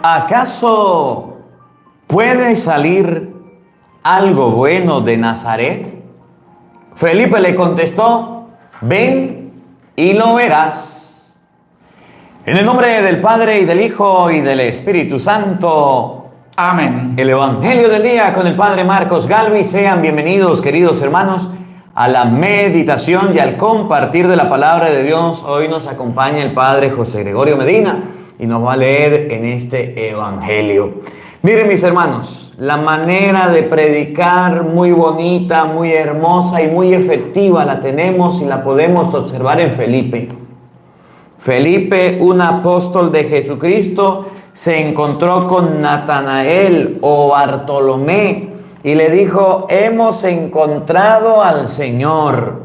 ¿Acaso puede salir algo bueno de Nazaret? Felipe le contestó, ven y lo verás. En el nombre del Padre, y del Hijo, y del Espíritu Santo. Amén. El Evangelio del día con el Padre Marcos Galvis. Sean bienvenidos, queridos hermanos, a la meditación y al compartir de la palabra de Dios. Hoy nos acompaña el Padre José Gregorio Medina y nos va a leer en este Evangelio. Miren, mis hermanos, la manera de predicar muy bonita, muy hermosa y muy efectiva la tenemos y la podemos observar en Felipe. Felipe, un apóstol de Jesucristo, se encontró con Natanael o Bartolomé y le dijo, hemos encontrado al Señor,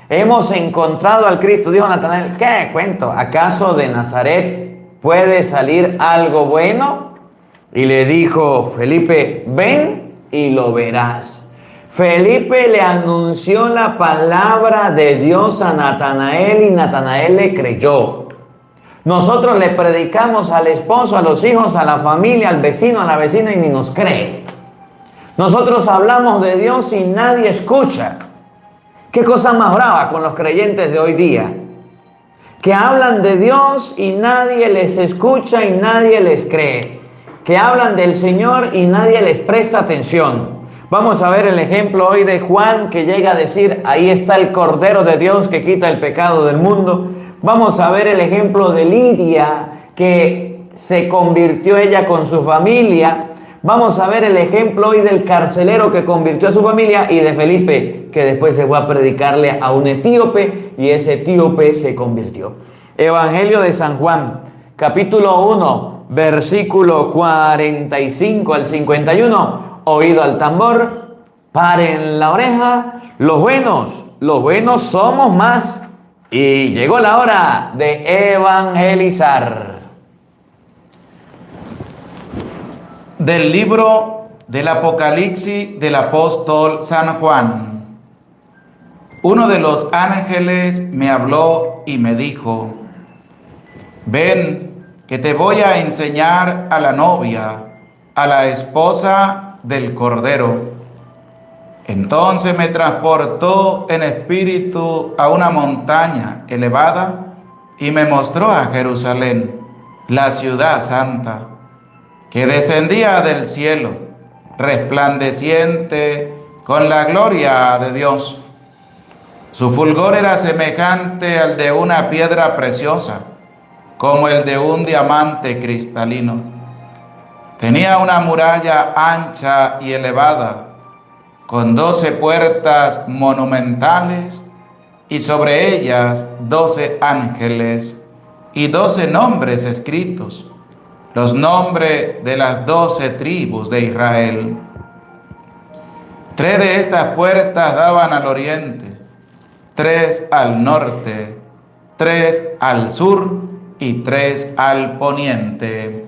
hemos encontrado al Cristo. Dijo Natanael, ¿qué cuento? ¿Acaso de Nazaret puede salir algo bueno? Y le dijo Felipe, ven y lo verás. Felipe le anunció la palabra de Dios a Natanael y Natanael le creyó. Nosotros le predicamos al esposo, a los hijos, a la familia, al vecino, a la vecina y ni nos cree. Nosotros hablamos de Dios y nadie escucha. ¿Qué cosa más brava con los creyentes de hoy día? Que hablan de Dios y nadie les escucha y nadie les cree. Que hablan del Señor y nadie les presta atención. Vamos a ver el ejemplo hoy de Juan, que llega a decir, ahí está el Cordero de Dios que quita el pecado del mundo. Vamos a ver el ejemplo de Lidia, que se convirtió ella con su familia. Vamos a ver el ejemplo hoy del carcelero que convirtió a su familia y de Felipe, que después se fue a predicarle a un etíope y ese etíope se convirtió. Evangelio de San Juan, capítulo 1, versículo 45 al 51. Oído al tambor, paren la oreja, los buenos somos más. Y llegó la hora de evangelizar. Del libro del Apocalipsis del apóstol San Juan. Uno de los ángeles me habló y me dijo, ven, que te voy a enseñar a la novia, a la esposa del Cordero. Entonces me transportó en espíritu a una montaña elevada y me mostró a Jerusalén, la ciudad santa, que descendía del cielo, resplandeciente con la gloria de Dios. Su fulgor era semejante al de una piedra preciosa, como el de un diamante cristalino. Tenía una muralla ancha y elevada, con 12 puertas monumentales, y sobre ellas 12 ángeles y 12 nombres escritos, los nombres de las 12 tribus de Israel. 3 de estas puertas daban al oriente, 3 al norte, 3 al sur y 3 al poniente.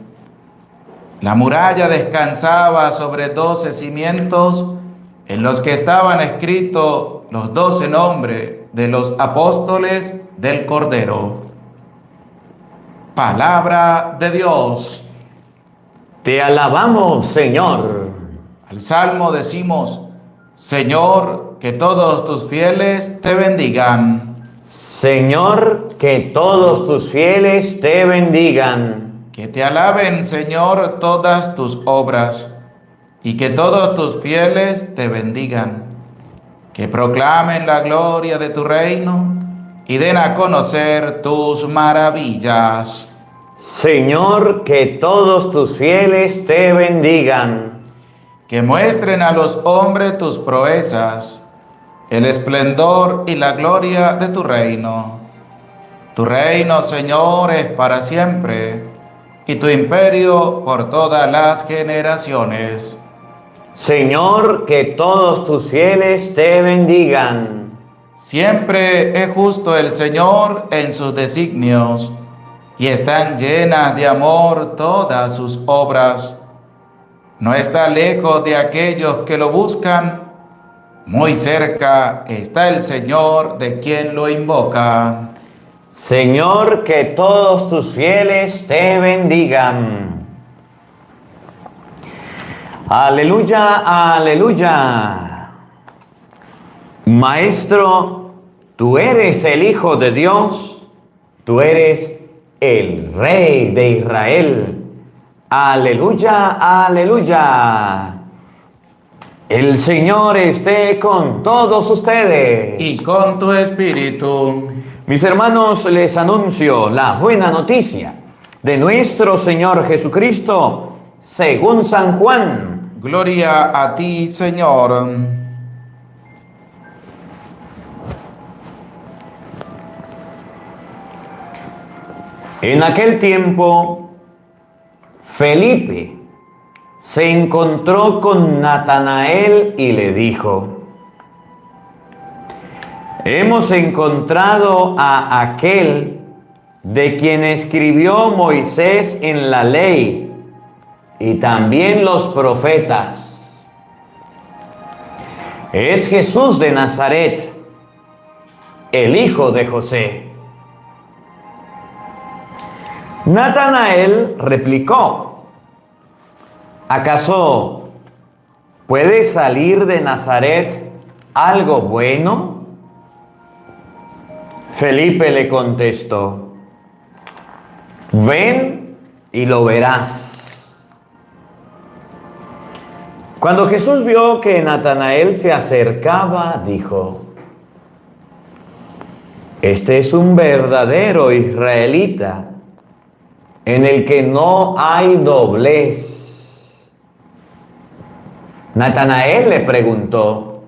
La muralla descansaba sobre 12 cimientos, en los que estaban escritos los 12 nombres de los apóstoles del Cordero. Palabra de Dios. Te alabamos, Señor. Al Salmo decimos, Señor, que todos tus fieles te bendigan. Señor, que todos tus fieles te bendigan. Que te alaben, Señor, todas tus obras, y que todos tus fieles te bendigan, que proclamen la gloria de tu reino y den a conocer tus maravillas. Señor, que todos tus fieles te bendigan. Que muestren a los hombres tus proezas, el esplendor y la gloria de tu reino. Tu reino, Señor, es para siempre, y tu imperio por todas las generaciones. Señor, que todos tus fieles te bendigan. Siempre es justo el Señor en sus designios, y están llenas de amor todas sus obras. No está lejos de aquellos que lo buscan, muy cerca está el Señor de quien lo invoca. Señor, que todos tus fieles te bendigan. Aleluya, aleluya. Maestro, tú eres el Hijo de Dios, tú eres el Rey de Israel. Aleluya, aleluya. El Señor esté con todos ustedes. Y con tu espíritu. Mis hermanos, les anuncio la buena noticia de nuestro Señor Jesucristo según San Juan. Gloria a ti, Señor. En aquel tiempo, Felipe se encontró con Natanael y le dijo: hemos encontrado a aquel de quien escribió Moisés en la ley y también los profetas. Es Jesús de Nazaret, el hijo de José. Natanael replicó: ¿acaso puede salir de Nazaret algo bueno? Felipe le contestó: ven y lo verás. Cuando Jesús vio que Natanael se acercaba, dijo: este es un verdadero israelita, en el que no hay doblez. Natanael le preguntó: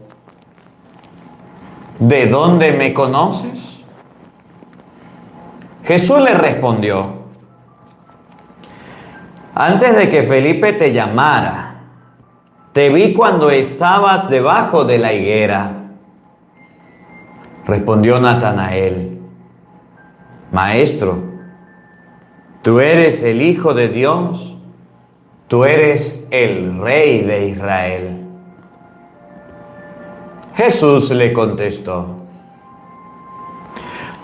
¿de dónde me conoces? Jesús le respondió: antes de que Felipe te llamara, te vi cuando estabas debajo de la higuera. Respondió Natanael: Maestro, tú eres el Hijo de Dios, tú eres el Rey de Israel. Jesús le contestó: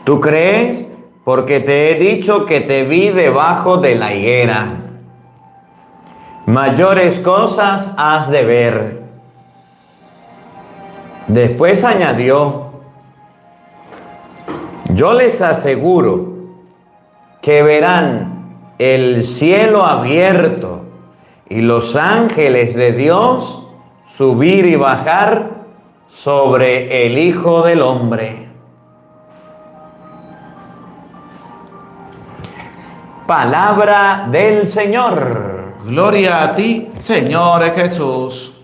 ¿tú crees porque te he dicho que te vi debajo de la higuera? Mayores cosas has de ver. Después añadió: yo les aseguro que verán el cielo abierto y los ángeles de Dios subir y bajar sobre el Hijo del Hombre. Palabra del Señor. Gloria a ti, Señor Jesús.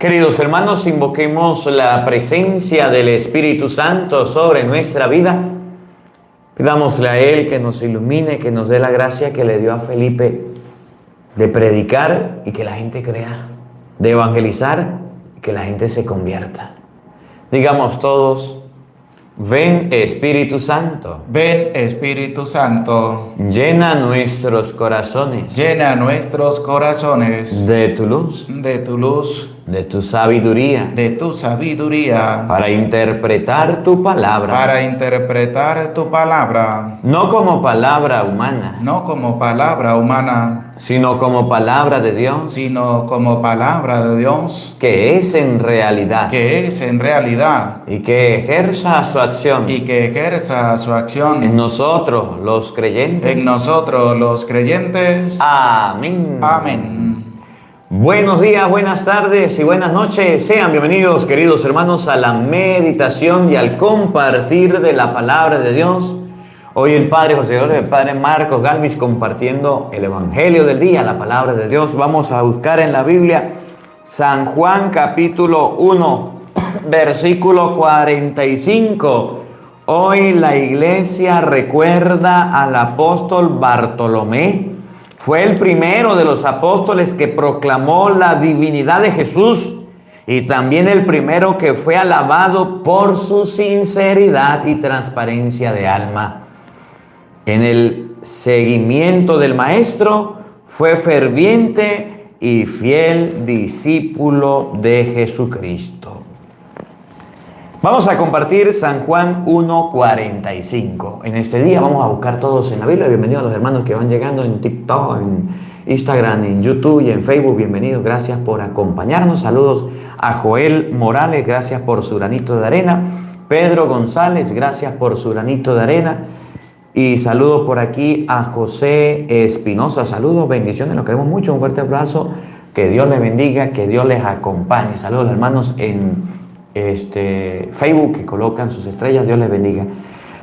Queridos hermanos, invoquemos la presencia del Espíritu Santo sobre nuestra vida. Pidámosle a Él que nos ilumine, que nos dé la gracia que le dio a Felipe de predicar y que la gente crea, de evangelizar y que la gente se convierta. Digamos todos: ven Espíritu Santo. Ven Espíritu Santo. Llena nuestros corazones. Llena nuestros corazones De tu luz. de tu luz, De tu sabiduría. de tu sabiduría, Para interpretar tu palabra. para interpretar tu palabra, No como palabra humana, no como palabra humana, sino como palabra de Dios, sino como palabra de Dios, que es en realidad que es en realidad y que ejerza su acción y que ejerza su en acción nosotros los creyentes. en nosotros los creyentes. Amén. Amén. Buenos días, buenas tardes y buenas noches. Sean bienvenidos, queridos hermanos, a la meditación y al compartir de la palabra de Dios. Hoy el Padre José Gregorio y el Padre Marcos Galvis compartiendo el Evangelio del día, la palabra de Dios. Vamos a buscar en la Biblia San Juan capítulo 1, versículo 45. Hoy la iglesia recuerda al apóstol Bartolomé. Fue el primero de los apóstoles que proclamó la divinidad de Jesús y también el primero que fue alabado por su sinceridad y transparencia de alma. En el seguimiento del Maestro fue ferviente y fiel discípulo de Jesucristo. Vamos a compartir San Juan 1:45. En este día vamos a buscar todos en la Biblia. Bienvenidos a los hermanos que van llegando en TikTok, en Instagram, en YouTube y en Facebook. Bienvenidos, gracias por acompañarnos. Saludos a Joel Morales, gracias por su granito de arena. Pedro González, gracias por su granito de arena. Y saludos por aquí a José Espinosa. Saludos, bendiciones, los queremos mucho. Un fuerte abrazo. Que Dios les bendiga, que Dios les acompañe. Saludos a los hermanos en Facebook que colocan sus estrellas. Dios les bendiga.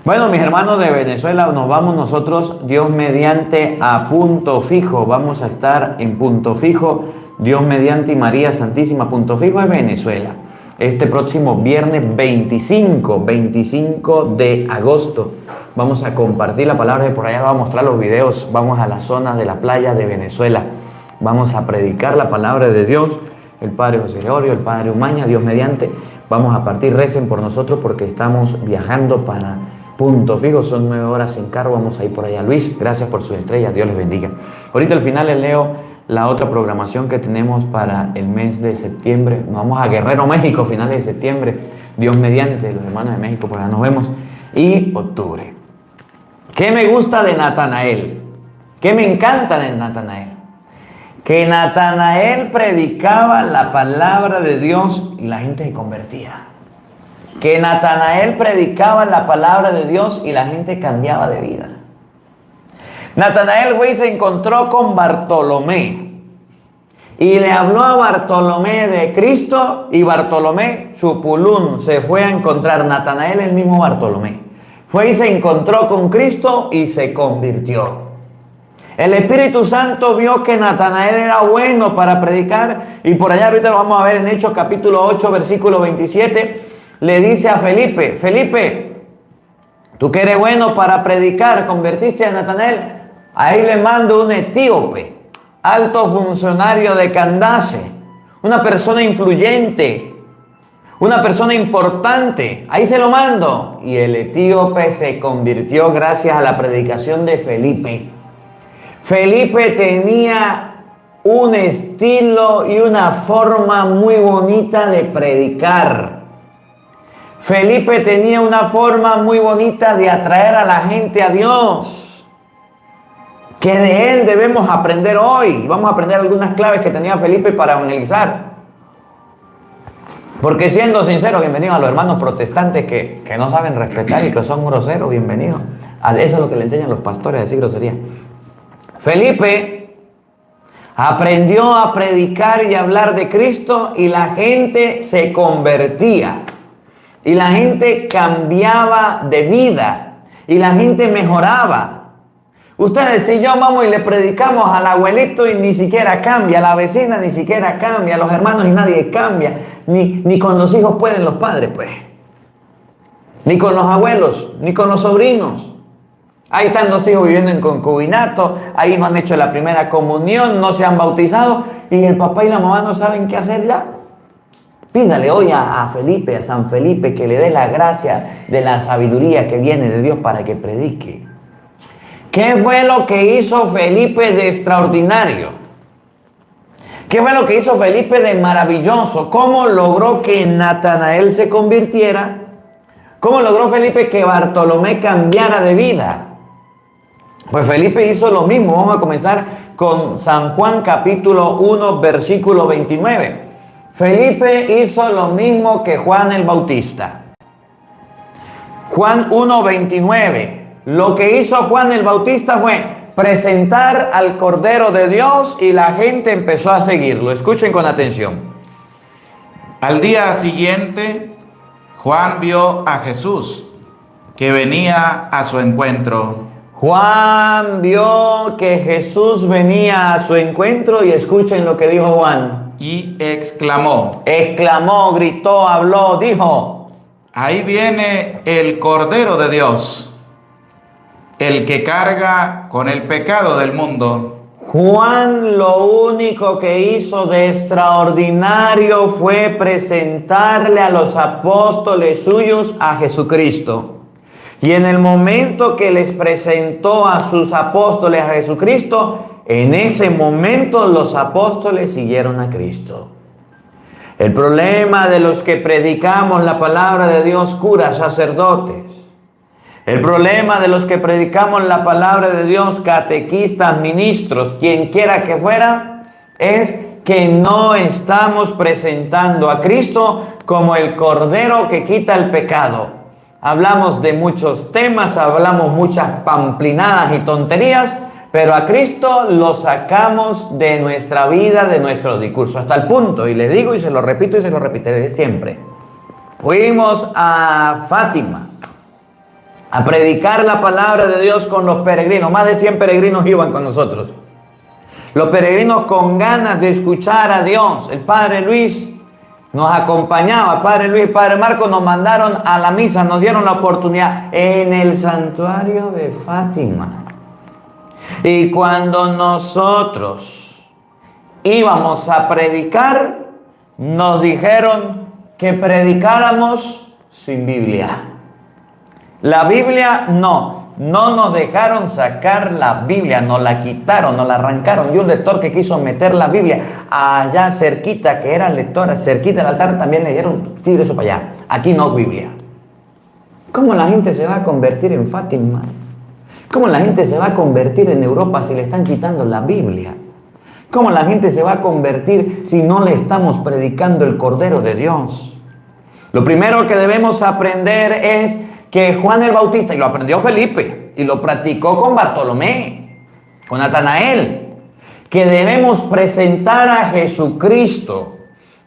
Bueno, mis hermanos de Venezuela, nos vamos nosotros, Dios mediante, a Punto Fijo. Vamos a estar en Punto Fijo, Dios mediante y María Santísima. Punto Fijo es Venezuela. Este próximo viernes 25 de agosto vamos a compartir la palabra. De por allá vamos a mostrar los videos. Vamos a la zona de la playa de Venezuela. Vamos a predicar la palabra de Dios. El Padre José Gregorio, el Padre Umaña, Dios mediante. Vamos a partir, recen por nosotros porque estamos viajando para Punto Fijo. Son 9 horas en carro. Vamos a ir por allá. Luis, gracias por sus estrellas. Dios les bendiga. Ahorita al final les leo la otra programación que tenemos para el mes de septiembre. Nos vamos a Guerrero, México, finales de septiembre. Dios mediante, los hermanos de México, por allá nos vemos. Y octubre. ¿Qué me gusta de Natanael? ¿Qué me encanta de Natanael? Que Natanael predicaba la palabra de Dios y la gente se convertía. Que Natanael predicaba la palabra de Dios y la gente cambiaba de vida. Natanael fue y se encontró con Bartolomé. Y le habló a Bartolomé de Cristo y Bartolomé, chupulún, se fue a encontrar. Natanael, el mismo Bartolomé. Fue y se encontró con Cristo y se convirtió. El Espíritu Santo vio que Natanael era bueno para predicar y por allá ahorita lo vamos a ver en Hechos capítulo 8 versículo 27. Le dice a Felipe, Felipe, tú que eres bueno para predicar, convertiste a Natanael. Ahí le mando un etíope, alto funcionario de Candace, una persona influyente, una persona importante. Ahí se lo mando. Y el etíope se convirtió gracias a la predicación de Felipe. Felipe tenía un estilo y una forma muy bonita de predicar. Felipe tenía una forma muy bonita de atraer a la gente a Dios, que de él debemos aprender hoy. Vamos a aprender algunas claves que tenía Felipe para evangelizar. Porque siendo sincero, bienvenidos a los hermanos protestantes que no saben respetar y que son groseros, bienvenidos. Eso es lo que le enseñan los pastores, a decir grosería. Felipe aprendió a predicar y hablar de Cristo y la gente se convertía. Y la gente cambiaba de vida. Y la gente mejoraba. Ustedes y yo vamos y le predicamos al abuelito y ni siquiera cambia. A la vecina ni siquiera cambia. A los hermanos y nadie cambia. Ni con los hijos pueden los padres, pues. Ni con los abuelos, ni con los sobrinos. Ahí están los hijos viviendo en concubinato, ahí no han hecho la primera comunión, no se han bautizado y el papá y la mamá no saben qué hacer ya. Pídale hoy a Felipe, a San Felipe, que le dé la gracia de la sabiduría que viene de Dios para que predique. ¿Qué fue lo que hizo Felipe de extraordinario? ¿Qué fue lo que hizo Felipe de maravilloso? ¿Cómo logró que Natanael se convirtiera? ¿Cómo logró Felipe que Bartolomé cambiara de vida? Pues Felipe hizo lo mismo. Vamos a comenzar con San Juan capítulo 1 versículo 29. Felipe hizo lo mismo que Juan el Bautista. Juan 1:29. Lo que hizo Juan el Bautista fue presentar al Cordero de Dios y la gente empezó a seguirlo. Escuchen con atención. Al día siguiente, Juan vio a Jesús que venía a su encuentro. Juan vio que Jesús venía a su encuentro y escuchen lo que dijo Juan. Y exclamó, gritó, habló, dijo: ahí viene el Cordero de Dios, el que carga con el pecado del mundo. Juan lo único que hizo de extraordinario fue presentarle a los apóstoles suyos a Jesucristo. Y en el momento que les presentó a sus apóstoles a Jesucristo, en ese momento los apóstoles siguieron a Cristo. El problema de los que predicamos la palabra de Dios, curas, sacerdotes. El problema de los que predicamos la palabra de Dios, catequistas, ministros, quien quiera que fuera, es que no estamos presentando a Cristo como el Cordero que quita el pecado. Hablamos de muchos temas, hablamos muchas pamplinadas y tonterías, pero a Cristo lo sacamos de nuestra vida, de nuestro discurso, hasta el punto, y les digo y se lo repito y se lo repetiré siempre. Fuimos a Fátima a predicar la palabra de Dios con los peregrinos. Más de 100 peregrinos iban con nosotros. Los peregrinos con ganas de escuchar a Dios. El Padre Luis nos acompañaba. Padre Luis y Padre Marco nos mandaron a la misa, nos dieron la oportunidad en el santuario de Fátima. Y cuando nosotros íbamos a predicar, nos dijeron que predicáramos sin Biblia. La Biblia no nos dejaron sacar la Biblia, nos la quitaron, nos la arrancaron. Y un lector que quiso meter la Biblia allá cerquita, que era lectora, cerquita del altar, también le dieron, tire eso para allá. Aquí no Biblia. ¿Cómo la gente se va a convertir en Fátima? ¿Cómo la gente se va a convertir en Europa si le están quitando la Biblia? ¿Cómo la gente se va a convertir si no le estamos predicando el Cordero de Dios? Lo primero que debemos aprender es que Juan el Bautista, y lo aprendió Felipe, y lo practicó con Bartolomé, con Natanael, que debemos presentar a Jesucristo,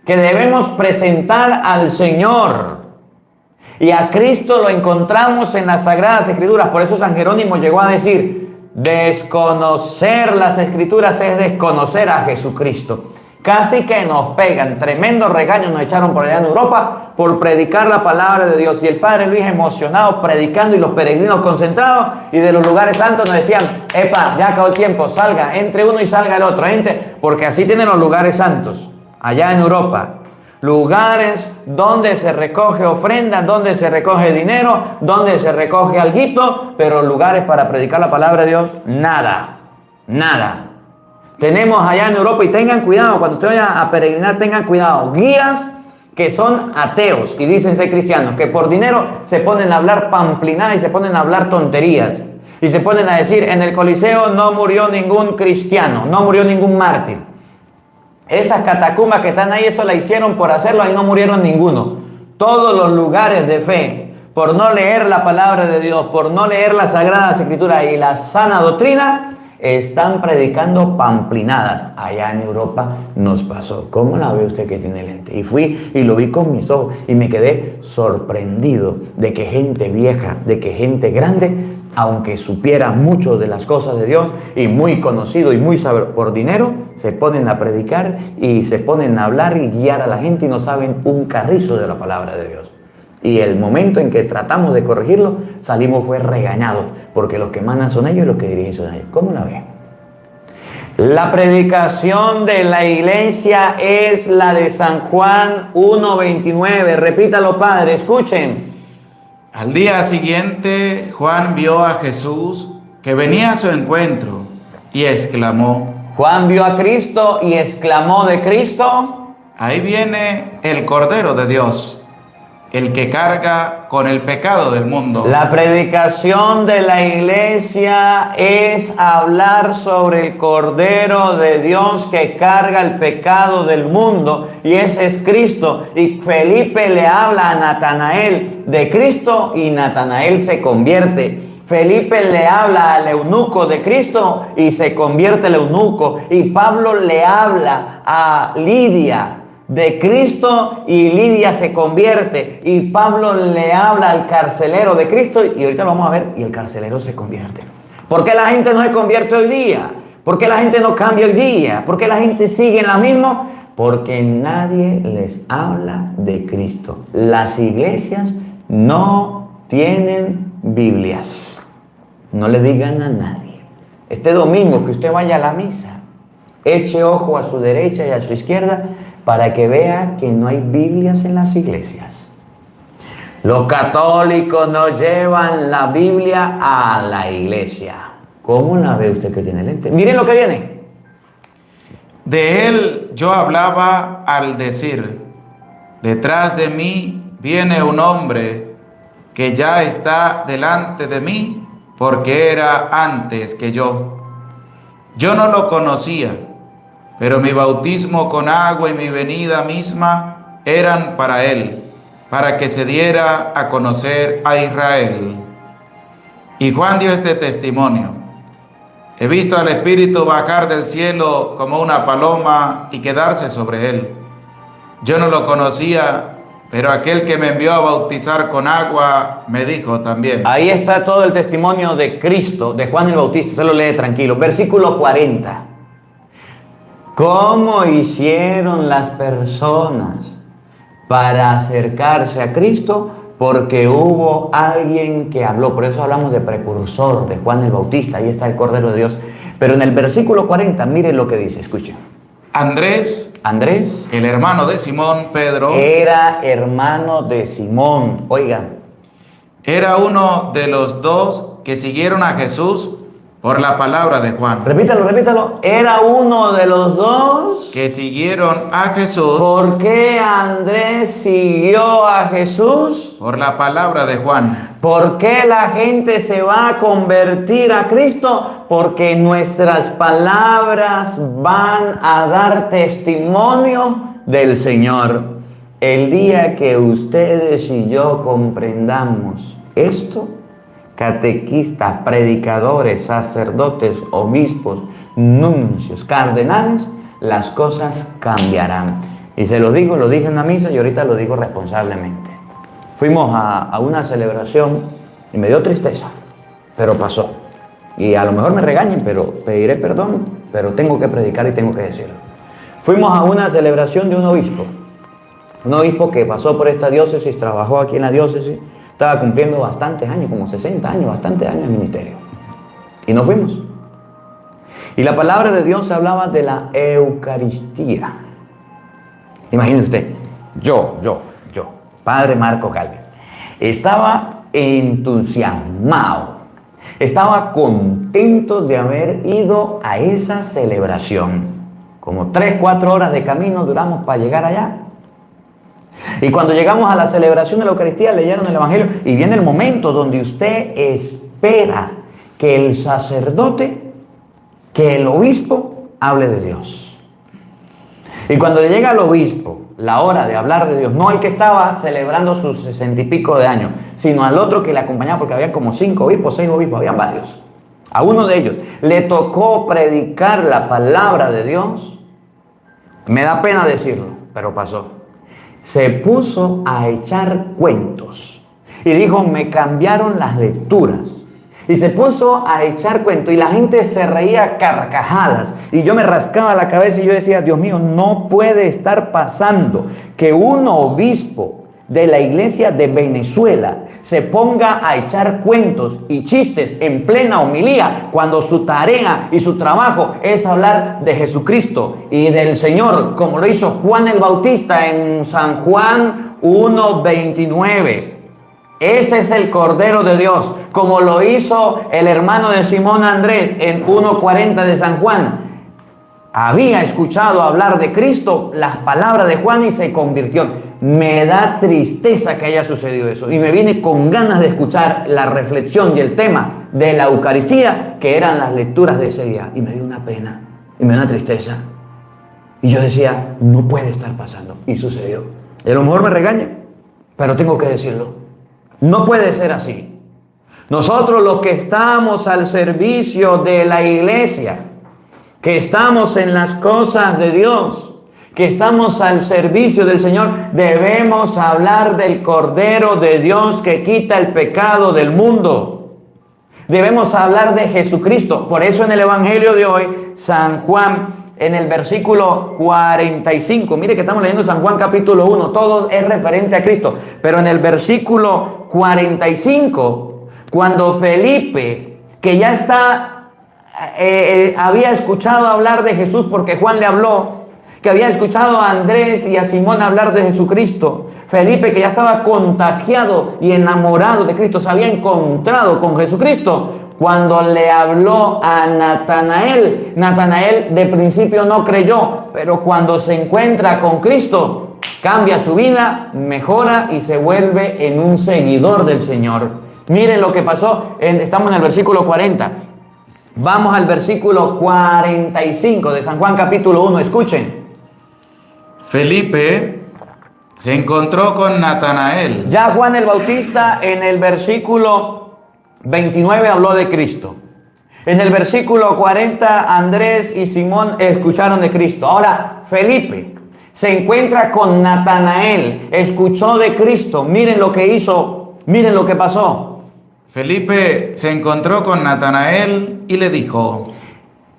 que debemos presentar al Señor. Y a Cristo lo encontramos en las Sagradas Escrituras. Por eso San Jerónimo llegó a decir, desconocer las Escrituras es desconocer a Jesucristo. Casi que nos pegan, tremendo regaño nos echaron por allá en Europa por predicar la palabra de Dios. Y el Padre Luis emocionado predicando y los peregrinos concentrados, y de los lugares santos nos decían, epa, ya acabó el tiempo, salga, entre uno y salga el otro, entre, porque así tienen los lugares santos, allá en Europa. Lugares donde se recoge ofrenda, donde se recoge dinero, donde se recoge alguito, pero lugares para predicar la palabra de Dios, nada, nada. Tenemos allá en Europa, y tengan cuidado, cuando ustedes vayan a peregrinar, tengan cuidado, guías que son ateos y dicen ser cristianos, que por dinero se ponen a hablar pamplinadas y se ponen a hablar tonterías, y se ponen a decir, en el Coliseo no murió ningún cristiano, no murió ningún mártir. Esas catacumbas que están ahí, eso la hicieron por hacerlo, ahí no murieron ninguno. Todos los lugares de fe, por no leer la palabra de Dios, por no leer las Sagradas Escrituras y la sana doctrina, están predicando pamplinadas. Allá en Europa nos pasó. ¿Cómo la ve usted que tiene lente? Y fui y lo vi con mis ojos y me quedé sorprendido de que gente vieja, de que gente grande, aunque supiera mucho de las cosas de Dios y muy conocido y muy saber por dinero, se ponen a predicar y se ponen a hablar y guiar a la gente y no saben un carrizo de la palabra de Dios. Y el momento en que tratamos de corregirlo, salimos fue regañados, porque los que mandan son ellos y los que dirigen son ellos. ¿Cómo la ven? La predicación de la iglesia es la de San Juan 1:29. Repítalo, Padre, escuchen. Al día siguiente, Juan vio a Jesús que venía a su encuentro y exclamó. Juan vio a Cristo y exclamó de Cristo. Ahí viene el Cordero de Dios, el que carga con el pecado del mundo. La predicación de la iglesia es hablar sobre el Cordero de Dios que carga el pecado del mundo, y ese es Cristo. Y Felipe le habla a Natanael de Cristo y Natanael se convierte. Felipe le habla al eunuco de Cristo y se convierte el eunuco. Y Pablo le habla a Lidia de Cristo y Lidia se convierte. Y Pablo le habla al carcelero de Cristo y ahorita lo vamos a ver, y el carcelero se convierte. ¿Por qué la gente no se convierte hoy día? ¿Por qué la gente no cambia hoy día? ¿Por qué la gente sigue en la misma? Porque nadie les habla de Cristo. Las iglesias no tienen Biblias. No le digan a nadie. Este domingo que usted vaya a la misa, eche ojo a su derecha y a su izquierda para que vea que no hay Biblias en las iglesias. Los católicos no llevan la Biblia a la iglesia. ¿Cómo la ve usted que tiene lente? Miren lo que viene. De él yo hablaba al decir, Detrás de mí viene un hombre que ya está delante de mí, porque era antes que yo. Yo no lo conocía, pero mi bautismo con agua y mi venida misma eran para él, para que se diera a conocer a Israel. Y Juan dio este testimonio: he visto al Espíritu bajar del cielo como una paloma y quedarse sobre él. Yo no lo conocía, pero aquel que me envió a bautizar con agua me dijo también. Ahí está todo el testimonio de Cristo, de Juan el Bautista. Usted lo lee tranquilo. Versículo 40. ¿Cómo hicieron las personas para acercarse a Cristo? Porque hubo alguien que habló. Por eso hablamos de precursor, de Juan el Bautista. Ahí está el Cordero de Dios. Pero en el versículo 40, miren lo que dice. Escuchen. Andrés, el hermano de Simón Pedro, era hermano de Simón. Oigan, era uno de los dos que siguieron a Jesús por la palabra de Juan. repítalo. Era uno de los dos Que siguieron a Jesús. ¿Por qué Andrés siguió a Jesús? Por la palabra de Juan. ¿Por qué la gente se va a convertir a Cristo? Porque nuestras palabras van a dar testimonio del Señor. El día que ustedes y yo comprendamos esto, catequistas, predicadores, sacerdotes, obispos, nuncios, cardenales, las cosas cambiarán. Y se lo digo, lo dije en la misa y ahorita lo digo responsablemente. Fuimos a una celebración y me dio tristeza, pero pasó. Y a lo mejor me regañen, pero pediré perdón, pero tengo que predicar y tengo que decirlo. Fuimos a una celebración de un obispo que pasó por esta diócesis, trabajó aquí en la diócesis, estaba cumpliendo bastantes años, como 60 años, bastantes años en ministerio. Y nos fuimos. Y la palabra de Dios hablaba de la Eucaristía. Imagínese usted, yo, Padre Marcos Galvez, estaba entusiasmado, estaba contento de haber ido a esa celebración. Como 3-4 horas de camino duramos para llegar allá. Y cuando llegamos a la celebración de la Eucaristía, leyeron el Evangelio y viene el momento donde usted espera que el sacerdote, que el obispo hable de Dios. Y cuando le llega al obispo la hora de hablar de Dios, no el que estaba celebrando sus 60 y pico de años, sino al otro que le acompañaba, porque había como 5 obispos, 6 obispos, habían varios. A uno de ellos le tocó predicar la palabra de Dios. Me da pena decirlo, pero pasó. Se puso a echar cuentos y dijo: me cambiaron las lecturas. Y se puso a echar cuentos y la gente se reía a carcajadas. Y yo me rascaba la cabeza y yo decía: Dios mío, no puede estar pasando que un obispo de la iglesia de Venezuela se ponga a echar cuentos y chistes en plena homilía, cuando su tarea y su trabajo es hablar de Jesucristo y del Señor, como lo hizo Juan el Bautista en San Juan 1:29. Ese es el Cordero de Dios, como lo hizo el hermano de Simón Andrés en 1:40 de San Juan. Había escuchado hablar de Cristo, las palabras de Juan, y se convirtió. Me da tristeza que haya sucedido eso. Y me vine con ganas de escuchar la reflexión y el tema de la Eucaristía, que eran las lecturas de ese día. Y me dio una pena, y me dio una tristeza. Y yo decía: no puede estar pasando. Y sucedió. Y a lo mejor me regaña, pero tengo que decirlo. No puede ser así. Nosotros, los que estamos al servicio de la iglesia, que estamos en las cosas de Dios, que estamos al servicio del Señor, debemos hablar del Cordero de Dios que quita el pecado del mundo. Debemos hablar de Jesucristo. Por eso en el Evangelio de hoy, San Juan, en el versículo 45, mire que estamos leyendo San Juan capítulo 1, todo es referente a Cristo, pero en el versículo 45, cuando Felipe, que ya había escuchado hablar de Jesús porque Juan le habló, que había escuchado a Andrés y a Simón hablar de Jesucristo, Felipe, que ya estaba contagiado y enamorado de Cristo, se había encontrado con Jesucristo. Cuando le habló a Natanael, Natanael de principio no creyó, pero cuando se encuentra con Cristo, cambia su vida, mejora y se vuelve en un seguidor del Señor. Miren lo que pasó, estamos en el versículo 40. Vamos al versículo 45 de San Juan capítulo 1, escuchen. Felipe se encontró con Natanael. Ya Juan el Bautista en el versículo 29 habló de Cristo. En el versículo 40 Andrés y Simón escucharon de Cristo. Ahora Felipe se encuentra con Natanael, escuchó de Cristo. Miren lo que hizo, miren lo que pasó. Felipe se encontró con Natanael y le dijo: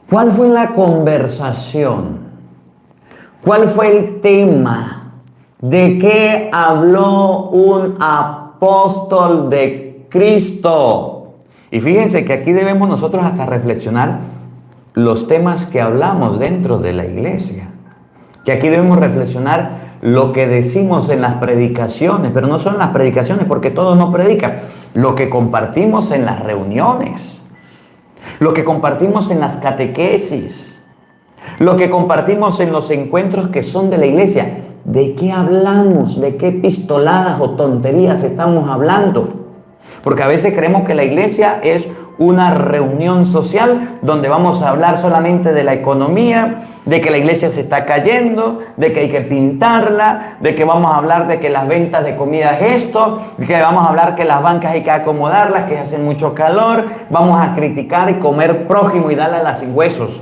¿Cuál fue la conversación? ¿Cuál fue el tema? ¿De qué habló un apóstol de Cristo? Y fíjense que aquí debemos nosotros hasta reflexionar los temas que hablamos dentro de la iglesia. Que aquí debemos reflexionar lo que decimos en las predicaciones, pero no son las predicaciones porque todos no predican. Lo que compartimos en las reuniones, lo que compartimos en las catequesis, lo que compartimos en los encuentros que son de la iglesia. ¿De qué hablamos? ¿De qué epistoladas o tonterías estamos hablando? Porque a veces creemos que la iglesia es una reunión social donde vamos a hablar solamente de la economía, de que la iglesia se está cayendo, de que hay que pintarla, de que vamos a hablar de que las ventas de comida es esto, de que vamos a hablar que las bancas hay que acomodarlas, que hace mucho calor, vamos a criticar y comer prójimo y darle a las sin huesos.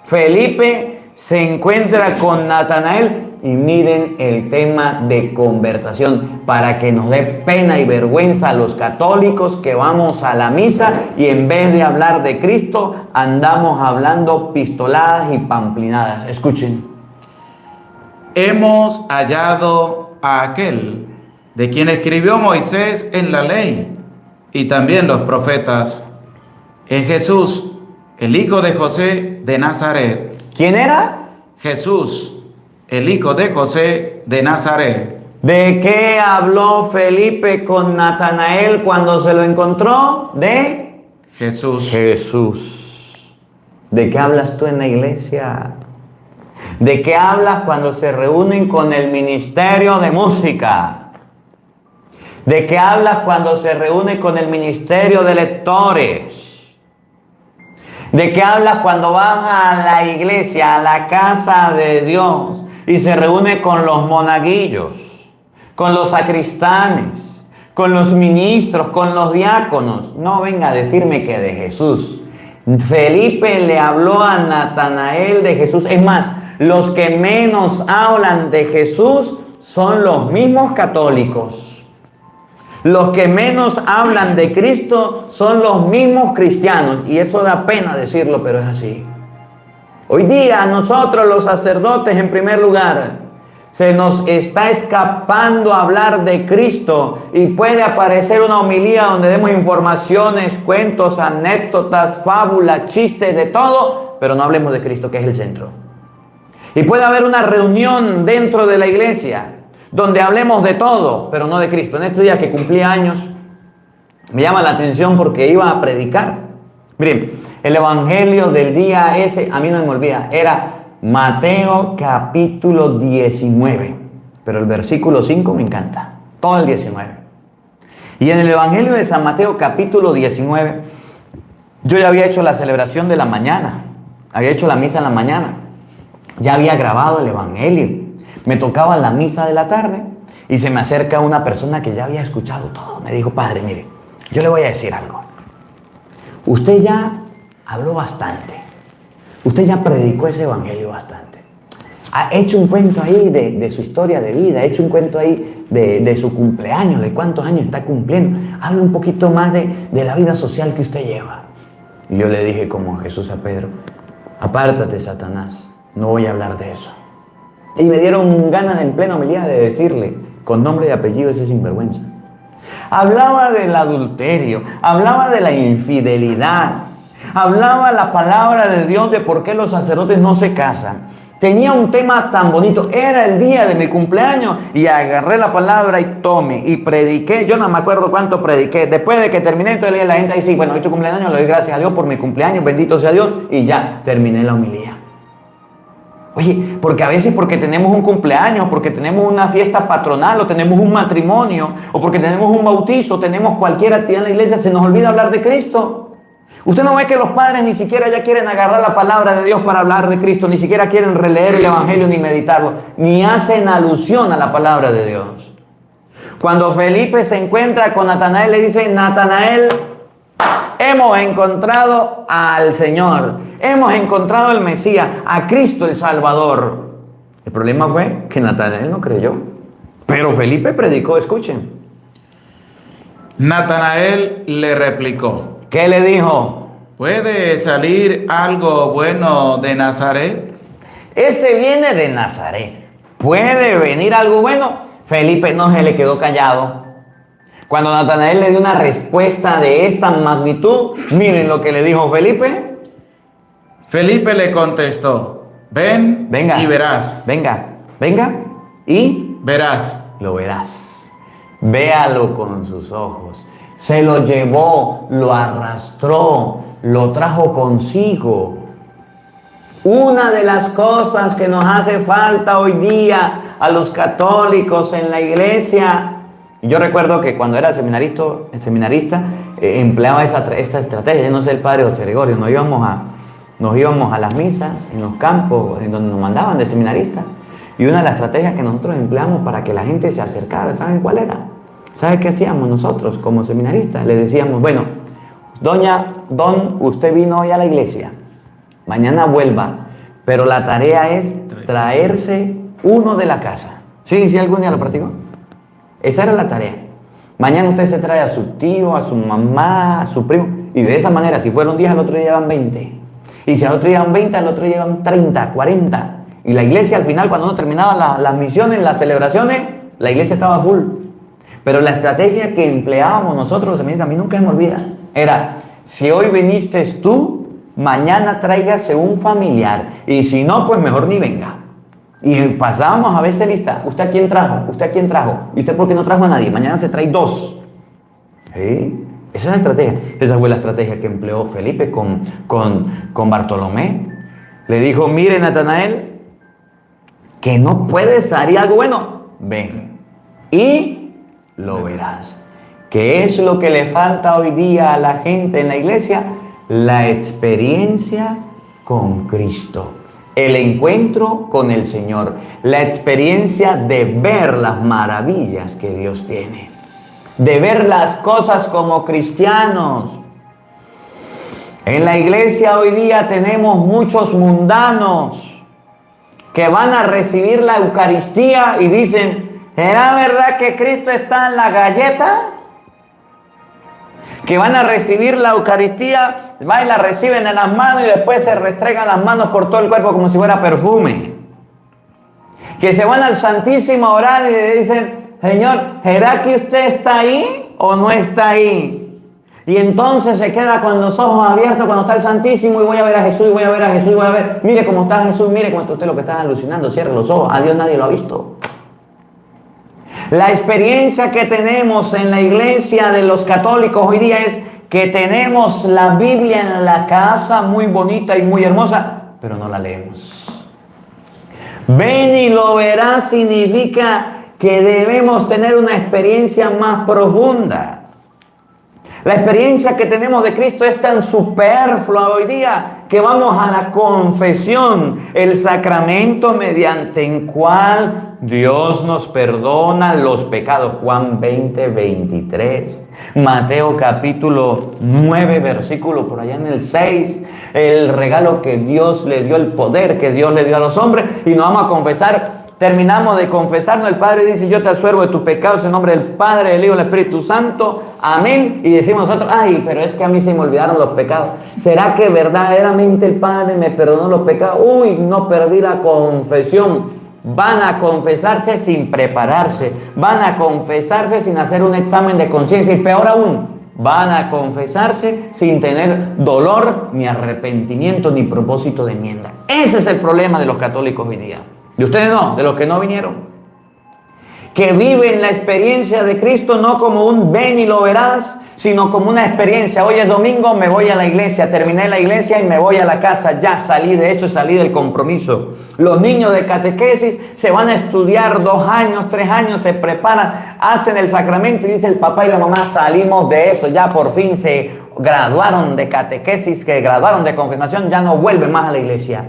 Felipe se encuentra con Natanael y miren el tema de conversación para que nos dé pena y vergüenza a los católicos que vamos a la misa y en vez de hablar de Cristo andamos hablando pistoladas y pamplinadas. Escuchen. Hemos hallado a aquel de quien escribió Moisés en la ley y también los profetas. Es Jesús, el hijo de José de Nazaret. ¿Quién era? Jesús, el hijo de José de Nazaret. ¿De qué habló Felipe con Natanael cuando se lo encontró? De Jesús. Jesús. ¿De qué hablas tú en la iglesia? ¿De qué hablas cuando se reúnen con el ministerio de música? ¿De qué hablas cuando se reúne con el ministerio de lectores? ¿De qué hablas cuando vas a la iglesia, a la casa de Dios y se reúne con los monaguillos, con los sacristanes, con los ministros, con los diáconos? No venga a decirme que de Jesús. Felipe le habló a Natanael de Jesús. Es más, los que menos hablan de Jesús son los mismos católicos. Los que menos hablan de Cristo son los mismos cristianos. Y eso da pena decirlo, pero es así. Hoy día a nosotros los sacerdotes, en primer lugar, se nos está escapando hablar de Cristo. Y puede aparecer una homilía donde demos informaciones, cuentos, anécdotas, fábulas, chistes, de todo. Pero no hablemos de Cristo, que es el centro. Y puede haber una reunión dentro de la iglesia donde hablemos de todo, pero no de Cristo. En estos días que cumplí años, me llama la atención porque iba a predicar. Miren, el evangelio del día ese, a mí no me olvida, era Mateo capítulo 19. Pero el versículo 5 me encanta, todo el 19. Y en el evangelio de San Mateo capítulo 19, yo ya había hecho la celebración de la mañana, había hecho la misa en la mañana, ya había grabado el evangelio. Me tocaba la misa de la tarde y se me acerca una persona que ya había escuchado todo. Me dijo: padre, mire, yo le voy a decir algo. Usted ya habló bastante. Usted ya predicó ese evangelio bastante. Ha hecho un cuento ahí de su historia de vida. Ha hecho un cuento ahí de su cumpleaños, de cuántos años está cumpliendo. Habla un poquito más de la vida social que usted lleva. Y yo le dije como Jesús a Pedro: apártate, Satanás, no voy a hablar de eso. Y me dieron ganas en plena homilía de decirle con nombre y apellido ese sinvergüenza. Hablaba del adulterio, hablaba de la infidelidad, hablaba la palabra de Dios de por qué los sacerdotes no se casan. Tenía un tema tan bonito, era el día de mi cumpleaños y agarré la palabra y tomé y prediqué. Yo no me acuerdo cuánto prediqué. Después de que terminé, entonces la gente dice: bueno, hoy tu cumpleaños, le doy gracias a Dios por mi cumpleaños, bendito sea Dios, y ya terminé la homilía. Oye, porque a veces porque tenemos un cumpleaños, porque tenemos una fiesta patronal, o tenemos un matrimonio, o porque tenemos un bautizo, tenemos cualquier actividad en la iglesia, se nos olvida hablar de Cristo. Usted no ve que los padres ni siquiera ya quieren agarrar la palabra de Dios para hablar de Cristo, ni siquiera quieren releer el Evangelio ni meditarlo, ni hacen alusión a la palabra de Dios. Cuando Felipe se encuentra con Natanael, le dice: Natanael, hemos encontrado al Señor, hemos encontrado al Mesías, a Cristo el Salvador. El problema fue que Natanael no creyó, pero Felipe predicó. Escuchen. Natanael le replicó: ¿Qué le dijo? ¿puede salir algo bueno de Nazaret? Ese viene de Nazaret. ¿Puede venir algo bueno? Felipe no se le quedó callado. Cuando Natanael le dio una respuesta de esta magnitud, miren lo que le dijo Felipe. Felipe le contestó: ven, venga, y verás. Venga y verás. Lo verás. Véalo con sus ojos. Se lo llevó, lo arrastró, lo trajo consigo. Una de las cosas que nos hace falta hoy día a los católicos en la iglesia. Yo recuerdo que cuando era seminarista empleaba esta estrategia. Yo no sé, el padre José Gregorio, nos íbamos a las misas en los campos en donde nos mandaban de seminaristas. Y una de las estrategias que nosotros empleamos para que la gente se acercara, ¿saben cuál era? ¿Sabe qué hacíamos nosotros como seminaristas? Le decíamos: bueno, don, usted vino hoy a la iglesia, mañana vuelva, pero la tarea es traerse uno de la casa. ¿Sí algún día lo practicó? Esa era la tarea. Mañana usted se trae a su tío, a su mamá, a su primo, y de esa manera, si fueron 10, al otro día llevan 20. Y si al otro día llevan 20, al otro día llevan 30, 40. Y la iglesia al final, cuando uno terminaba las misiones, las celebraciones, la iglesia estaba full. Pero la estrategia que empleábamos nosotros, a mí nunca me olvida, era: si hoy viniste tú, mañana tráigase un familiar, y si no, pues mejor ni venga. Y pasábamos a veces lista: ¿usted a quién trajo? ¿Usted a quién trajo? ¿Y usted por qué no trajo a nadie? Mañana se trae 2. ¿Sí? Esa es la estrategia. Esa fue la estrategia que empleó Felipe con Bartolomé. Le dijo: mire, Natanael, que no puede salir algo bueno. Ven y lo verás. ¿Qué es lo que le falta hoy día a la gente en la iglesia? La experiencia con Cristo, el encuentro con el Señor, la experiencia de ver las maravillas que Dios tiene, de ver las cosas como cristianos. En la iglesia hoy día tenemos muchos mundanos que van a recibir la Eucaristía y dicen: ¿será verdad que Cristo está en la galleta? Que van a recibir la Eucaristía, van y la reciben en las manos y después se restregan las manos por todo el cuerpo como si fuera perfume. Que se van al Santísimo a orar y le dicen: Señor, ¿será que usted está ahí o no está ahí? Y entonces se queda con los ojos abiertos cuando está el Santísimo y voy a ver a Jesús, y voy a ver a Jesús, y voy a ver, mire cómo está Jesús, mire cómo usted lo que está alucinando, cierre los ojos, a Dios nadie lo ha visto. La experiencia que tenemos en la iglesia de los católicos hoy día es que tenemos la Biblia en la casa, muy bonita y muy hermosa, pero no la leemos. Ven y lo verás significa que debemos tener una experiencia más profunda. La experiencia que tenemos de Cristo es tan superflua hoy día que vamos a la confesión, el sacramento mediante el cual Dios nos perdona los pecados. Juan 20, 23. Mateo capítulo 9, versículo por allá en el 6. El regalo que Dios le dio, el poder que Dios le dio a los hombres. Y nos vamos a confesar. Terminamos de confesarnos, el Padre dice: yo te absuelvo de tus pecados en nombre del Padre, del Hijo y del Espíritu Santo, amén. Y decimos nosotros: ay, pero es que a mí se me olvidaron los pecados. ¿Será que verdaderamente el Padre me perdonó los pecados? Uy, no perdí la confesión. Van a confesarse sin prepararse, van a confesarse sin hacer un examen de conciencia, y peor aún, van a confesarse sin tener dolor, ni arrepentimiento, ni propósito de enmienda. Ese es el problema de los católicos hoy día. De ustedes no, de los que no vinieron. que viven la experiencia de Cristo no como un ven y lo verás, sino como una experiencia. Hoy es domingo, me voy a la iglesia, terminé la iglesia y me voy a la casa, ya salí de eso, salí del compromiso. Los niños de catequesis se van a estudiar 2 años, 3 años, se preparan, hacen el sacramento y dice el papá y la mamá, salimos de eso, ya por fin se graduaron de catequesis, que graduaron de confirmación, ya no vuelven más a la iglesia.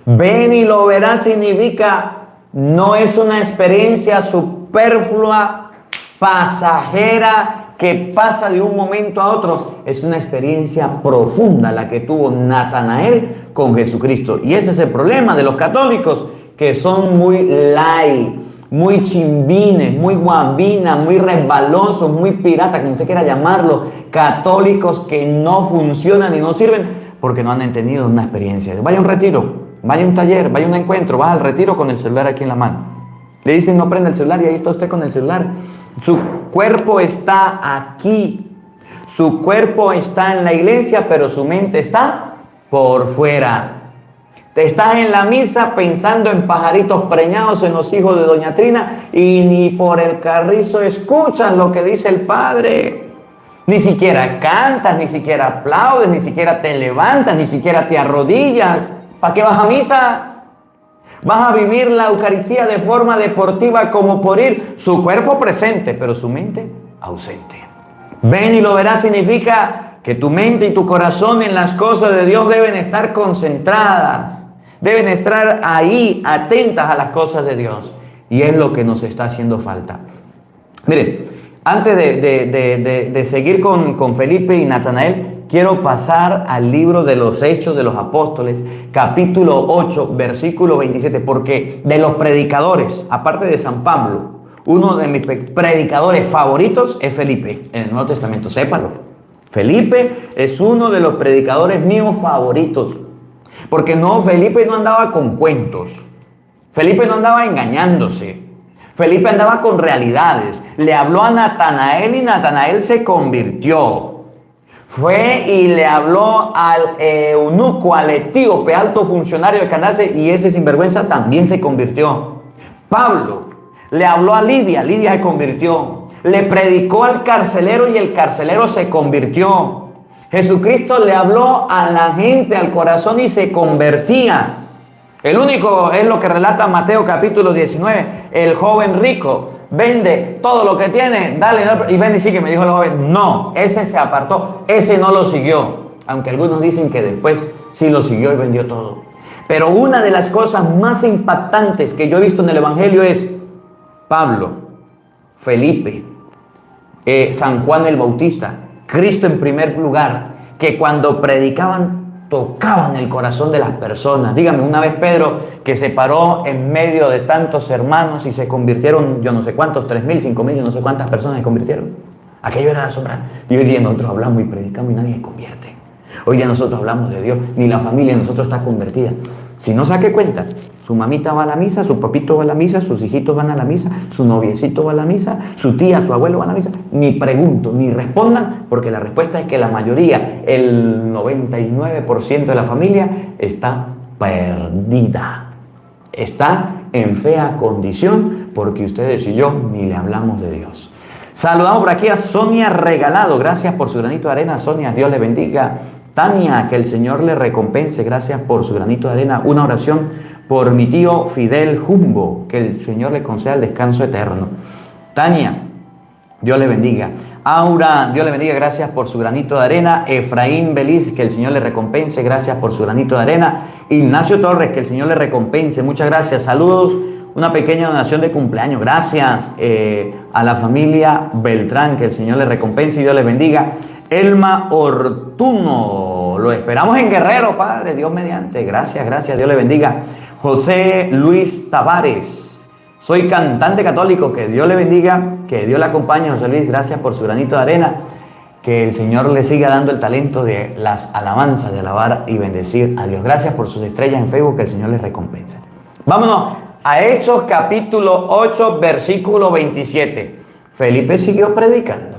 Ven y lo verás significa, no es una experiencia superflua, pasajera, que pasa de un momento a otro. Es una experiencia profunda la que tuvo Natanael con Jesucristo. Y ese es el problema de los católicos, que son muy light, muy chimbines, muy guabinas, muy resbalosos, muy piratas, como usted quiera llamarlo. Católicos que no funcionan y no sirven porque no han tenido una experiencia. Vaya a un retiro, vaya a un taller, vaya a un encuentro, va al retiro con el celular aquí en la mano. Le dicen no prenda el celular y ahí está usted con el celular. Su cuerpo está aquí, su cuerpo está en la iglesia, pero su mente está por fuera. Te estás en la misa pensando en pajaritos preñados, en los hijos de doña Trina, y ni por el carrizo escuchas lo que dice el Padre. Ni siquiera cantas, ni siquiera aplaudes, ni siquiera te levantas, ni siquiera te arrodillas. ¿Para qué vas a misa? Vas a vivir la Eucaristía de forma deportiva, como por ir, su cuerpo presente, pero su mente ausente. Ven y lo verás significa que tu mente y tu corazón en las cosas de Dios deben estar concentradas, deben estar ahí, atentas a las cosas de Dios. Y es lo que nos está haciendo falta. Mire, antes de seguir con Felipe y Natanael, quiero pasar al libro de los Hechos de los Apóstoles, capítulo 8, versículo 27, porque de los predicadores, aparte de San Pablo, uno de mis predicadores favoritos es Felipe, en el Nuevo Testamento, sépalo. Felipe es uno de los predicadores míos favoritos, porque Felipe no andaba con cuentos, Felipe no andaba engañándose, Felipe andaba con realidades. Le habló a Natanael y Natanael se convirtió. Fue y le habló al eunuco, al etíope, alto funcionario de Candace, y ese sinvergüenza también se convirtió. Pablo le habló a Lidia, Lidia se convirtió. Le predicó al carcelero y el carcelero se convirtió. Jesucristo le habló a la gente, al corazón, y se convertía. El único es lo que relata Mateo capítulo 19, el joven rico. Vende todo lo que tiene, dale, y ven y sigue, me dijo el joven. No, ese se apartó, ese no lo siguió. Aunque algunos dicen que después sí lo siguió y vendió todo. Pero una de las cosas más impactantes que yo he visto en el Evangelio es Pablo, Felipe, San Juan el Bautista, Cristo en primer lugar, que cuando predicaban tocaban el corazón de las personas. Dígame, una vez Pedro, que se paró en medio de tantos hermanos y se convirtieron, yo no sé cuántos, 3.000, 5.000, yo no sé cuántas personas se convirtieron. Aquello era asombroso. Y hoy día nosotros hablamos y predicamos y nadie se convierte. Hoy día nosotros hablamos de Dios, ni la familia de nosotros está convertida. Si no saque cuenta, su mamita va a la misa, su papito va a la misa, sus hijitos van a la misa, su noviecito va a la misa, su tía, su abuelo va a la misa. Ni pregunto, ni respondan, porque la respuesta es que la mayoría, el 99% de la familia está perdida. Está en fea condición porque ustedes y yo ni le hablamos de Dios. Saludamos por aquí a Sonia Regalado. Gracias por su granito de arena, Sonia. Dios le bendiga. Tania, que el Señor le recompense. Gracias por su granito de arena. Una oración por mi tío Fidel Jumbo. Que el Señor le conceda el descanso eterno. Tania, Dios le bendiga. Aura, Dios le bendiga. Gracias por su granito de arena. Efraín Beliz, que el Señor le recompense. Gracias por su granito de arena. Ignacio Torres, que el Señor le recompense. Muchas gracias. Saludos. Una pequeña donación de cumpleaños. Gracias a la familia Beltrán. Que el Señor le recompense y Dios le bendiga. Elma Ortuno, lo esperamos en Guerrero, Padre, Dios mediante. Gracias, gracias, Dios le bendiga. José Luis Tavares, soy cantante católico, que Dios le bendiga, que Dios le acompañe. José Luis, gracias por su granito de arena. Que el Señor le siga dando el talento de las alabanzas, de alabar y bendecir a Dios. Gracias por sus estrellas en Facebook, que el Señor les recompense. Vámonos a Hechos capítulo 8, versículo 27. Felipe siguió predicando.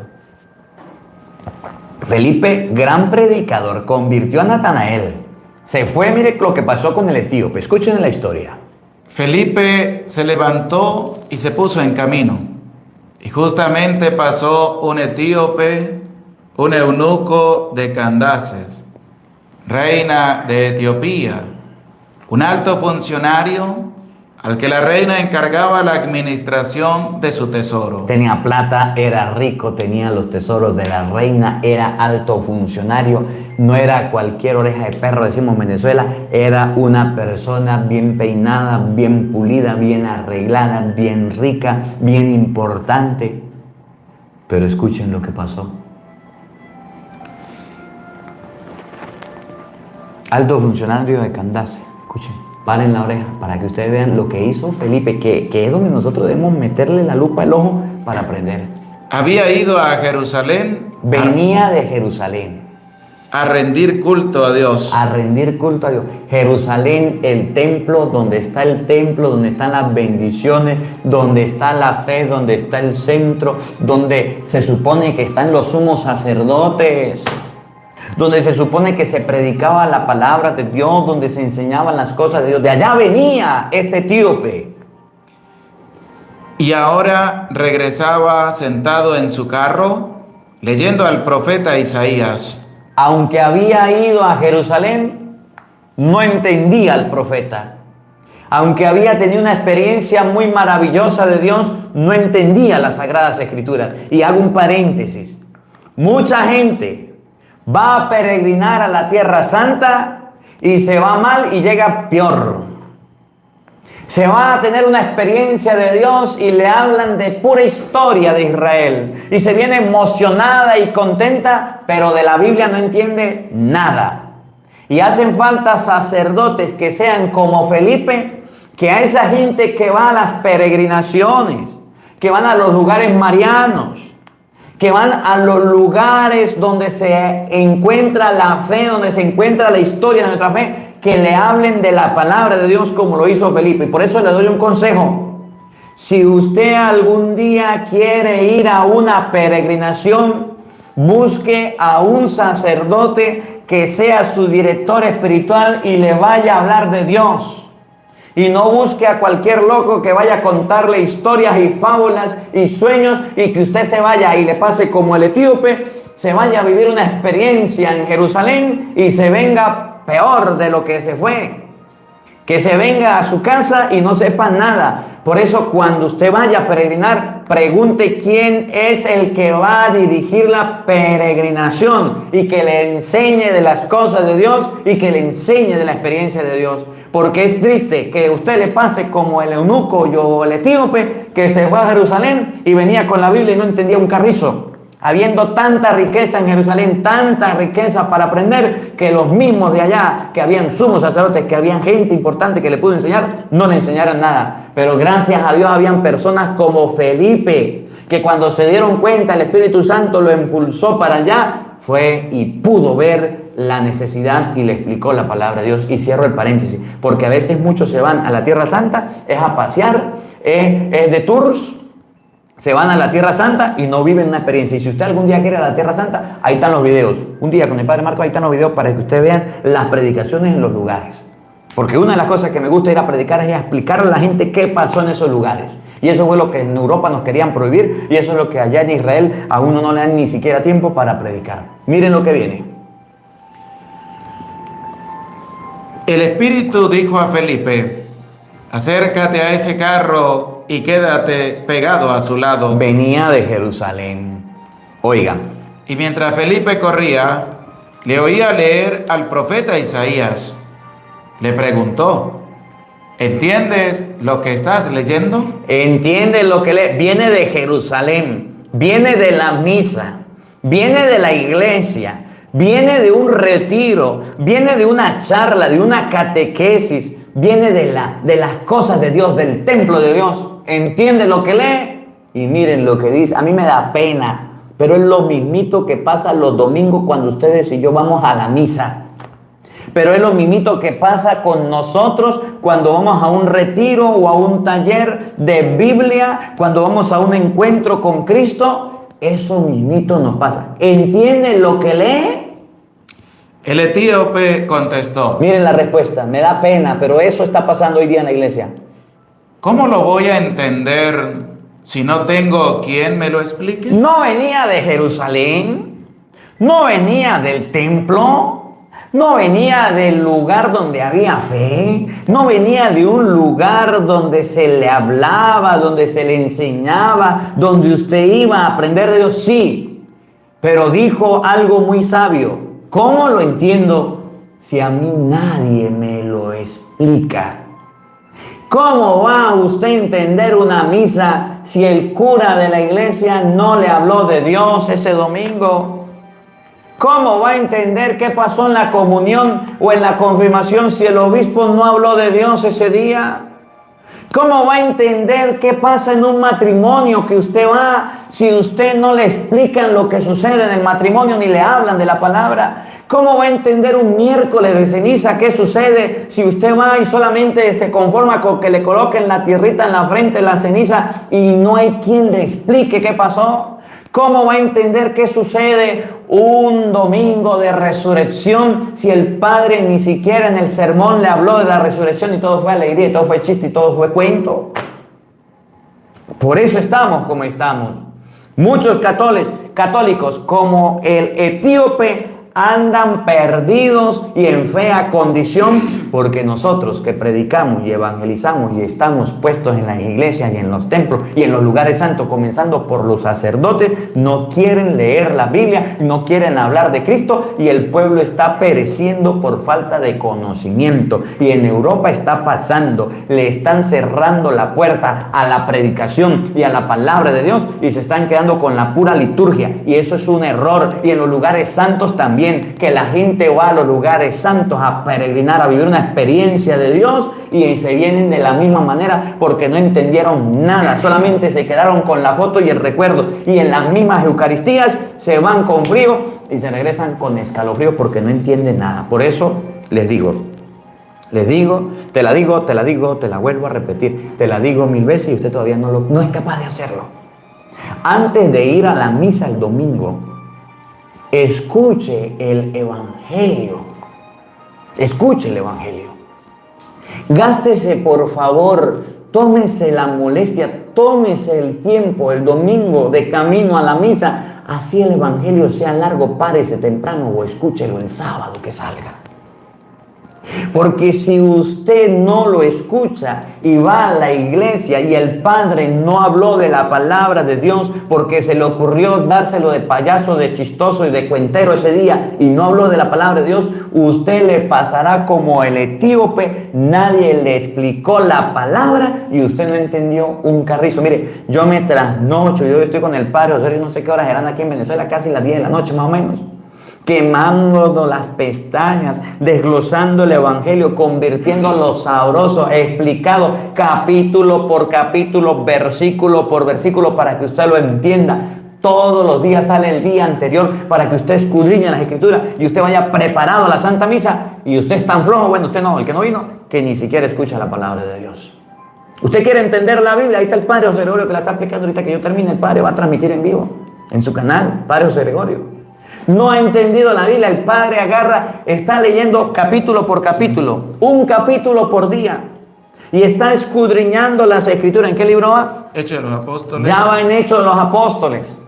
Felipe, gran predicador, convirtió a Natanael. Se fue, mire lo que pasó con el etíope. Escuchen la historia. Felipe se levantó y se puso en camino. Y justamente pasó un etíope, un eunuco de Candaces, reina de Etiopía, un alto funcionario al que la reina encargaba la administración de su tesoro. Tenía plata, era rico, tenía los tesoros de la reina, era alto funcionario, no era cualquier oreja de perro, decimos en Venezuela, era una persona bien peinada, bien pulida, bien arreglada, bien rica, bien importante. Pero escuchen lo que pasó. Alto funcionario de Candace, escuchen, paren la oreja para que ustedes vean lo que hizo Felipe, que es donde nosotros debemos meterle la lupa al ojo para aprender. Había ido a Jerusalén. Venía de Jerusalén. A rendir culto a Dios. A rendir culto a Dios. Jerusalén, el templo, donde está el templo, donde están las bendiciones, donde está la fe, donde está el centro, donde se supone que están los sumos sacerdotes, donde se supone que se predicaba la palabra de Dios, donde se enseñaban las cosas de Dios. De allá venía este etíope. Y ahora regresaba sentado en su carro, leyendo al profeta Isaías. Aunque había ido a Jerusalén, no entendía al profeta. Aunque había tenido una experiencia muy maravillosa de Dios, no entendía las Sagradas Escrituras. Y hago un paréntesis. Mucha gente va a peregrinar a la Tierra Santa y se va mal y llega peor. Se va a tener una experiencia de Dios y le hablan de pura historia de Israel. Y se viene emocionada y contenta, pero de la Biblia no entiende nada. Y hacen falta sacerdotes que sean como Felipe, que a esa gente que va a las peregrinaciones, que van a los lugares marianos, que van a los lugares donde se encuentra la fe, donde se encuentra la historia de nuestra fe, que le hablen de la palabra de Dios como lo hizo Felipe. Y por eso le doy un consejo. Si usted algún día quiere ir a una peregrinación, busque a un sacerdote que sea su director espiritual y le vaya a hablar de Dios. Y no busque a cualquier loco que vaya a contarle historias y fábulas y sueños y que usted se vaya y le pase como el etíope, se vaya a vivir una experiencia en Jerusalén y se venga peor de lo que se fue. Que se venga a su casa y no sepa nada. Por eso cuando usted vaya a peregrinar, pregunte quién es el que va a dirigir la peregrinación y que le enseñe de las cosas de Dios y que le enseñe de la experiencia de Dios. Porque es triste que usted le pase como el eunuco o el etíope que se fue a Jerusalén y venía con la Biblia y no entendía un carrizo. Habiendo tanta riqueza en Jerusalén, tanta riqueza para aprender, que los mismos de allá, que habían sumos sacerdotes, que habían gente importante que le pudo enseñar, no le enseñaron nada. Pero gracias a Dios habían personas como Felipe, que cuando se dieron cuenta, el Espíritu Santo lo impulsó para allá, fue y pudo ver la necesidad y le explicó la palabra de Dios. Y cierro el paréntesis, porque a veces muchos se van a la Tierra Santa, es a pasear, es de tours, se van a la Tierra Santa y no viven una experiencia. Y si usted algún día quiere ir a la Tierra Santa, ahí están los videos. Un día con el Padre Marcos, ahí están los videos para que ustedes vean las predicaciones en los lugares. Porque una de las cosas que me gusta ir a predicar es explicarle a la gente qué pasó en esos lugares. Y eso fue lo que en Europa nos querían prohibir y eso es lo que allá en Israel a uno no le dan ni siquiera tiempo para predicar. Miren lo que viene. El Espíritu dijo a Felipe: acércate a ese carro y quédate pegado a su lado. Venía de Jerusalén. Oigan. Y mientras Felipe corría, le oía leer al profeta Isaías. Le preguntó: ¿entiendes lo que estás leyendo? ¿Entiendes lo que lee? Viene de Jerusalén, viene de la misa, viene de la iglesia, viene de un retiro, viene de una charla, de una catequesis, viene de las cosas de Dios, del templo de Dios. ¿Entiende lo que lee? Y miren lo que dice. A mí me da pena, pero es lo mismito que pasa los domingos cuando ustedes y yo vamos a la misa. Pero es lo mismito que pasa con nosotros cuando vamos a un retiro o a un taller de Biblia, cuando vamos a un encuentro con Cristo. Eso mismito nos pasa. ¿Entiende lo que lee? El etíope contestó. Miren la respuesta, me da pena, pero eso está pasando hoy día en la iglesia. ¿Cómo lo voy a entender si no tengo quien me lo explique? No venía de Jerusalén, no venía del templo, no venía del lugar donde había fe, no venía de un lugar donde se le hablaba, donde se le enseñaba, donde usted iba a aprender de Dios. Sí, pero dijo algo muy sabio. ¿Cómo lo entiendo si a mí nadie me lo explica? ¿Cómo va usted a entender una misa si el cura de la iglesia no le habló de Dios ese domingo? ¿Cómo va a entender qué pasó en la comunión o en la confirmación si el obispo no habló de Dios ese día? ¿Cómo va a entender qué pasa en un matrimonio que usted va si usted no le explican lo que sucede en el matrimonio ni le hablan de la palabra? ¿Cómo va a entender un miércoles de ceniza qué sucede si usted va y solamente se conforma con que le coloquen la tierrita en la frente, la ceniza, y no hay quien le explique qué pasó? ¿Cómo va a entender qué sucede un domingo de resurrección si el Padre ni siquiera en el sermón le habló de la resurrección y todo fue alegría, y todo fue chiste y todo fue cuento? Por eso estamos como estamos. Muchos católicos como el etíope andan perdidos y en fea condición porque nosotros que predicamos y evangelizamos y estamos puestos en las iglesias y en los templos y en los lugares santos, comenzando por los sacerdotes, no quieren leer la Biblia, no quieren hablar de Cristo, y el pueblo está pereciendo por falta de conocimiento. Y en Europa está pasando, le están cerrando la puerta a la predicación y a la palabra de Dios y se están quedando con la pura liturgia, y eso es un error. Y en los lugares santos también, que la gente va a los lugares santos a peregrinar, a vivir una experiencia de Dios, y se vienen de la misma manera porque no entendieron nada, solamente se quedaron con la foto y el recuerdo, y en las mismas Eucaristías se van con frío y se regresan con escalofrío porque no entienden nada. Por eso les digo, te la vuelvo a repetir, te la digo 1000 veces y usted todavía no es capaz de hacerlo. Antes de ir a la misa el domingo, escuche el Evangelio. Escuche el Evangelio. Gástese, por favor, tómese la molestia, tómese el tiempo el domingo de camino a la misa. Así el Evangelio sea largo, párese temprano o escúchelo el sábado que salga. Porque si usted no lo escucha y va a la iglesia y el padre no habló de la palabra de Dios porque se le ocurrió dárselo de payaso, de chistoso y de cuentero ese día, y no habló de la palabra de Dios, usted le pasará como el etíope. Nadie le explicó la palabra y usted no entendió un carrizo. Mire, yo me trasnocho, yo estoy con el padre Osorio, no sé qué horas eran aquí en Venezuela, casi las 10 de la noche más o menos, quemándonos las pestañas, desglosando el Evangelio, convirtiéndolo sabroso, explicado capítulo por capítulo, versículo por versículo, para que usted lo entienda. Todos los días sale el día anterior para que usted escudriñe las Escrituras y usted vaya preparado a la Santa Misa. Y usted es tan flojo, bueno, usted no, el que no vino, que ni siquiera escucha la palabra de Dios. Usted quiere entender la Biblia, ahí está el Padre José Gregorio que la está explicando. Ahorita que yo termine, el Padre va a transmitir en vivo en su canal, Padre José Gregorio. No ha entendido la Biblia, el padre agarra, está leyendo capítulo por capítulo, un capítulo por día, y está escudriñando las Escrituras. ¿En qué libro va? Hechos de los Apóstoles. Ya va en Hechos de los Apóstoles.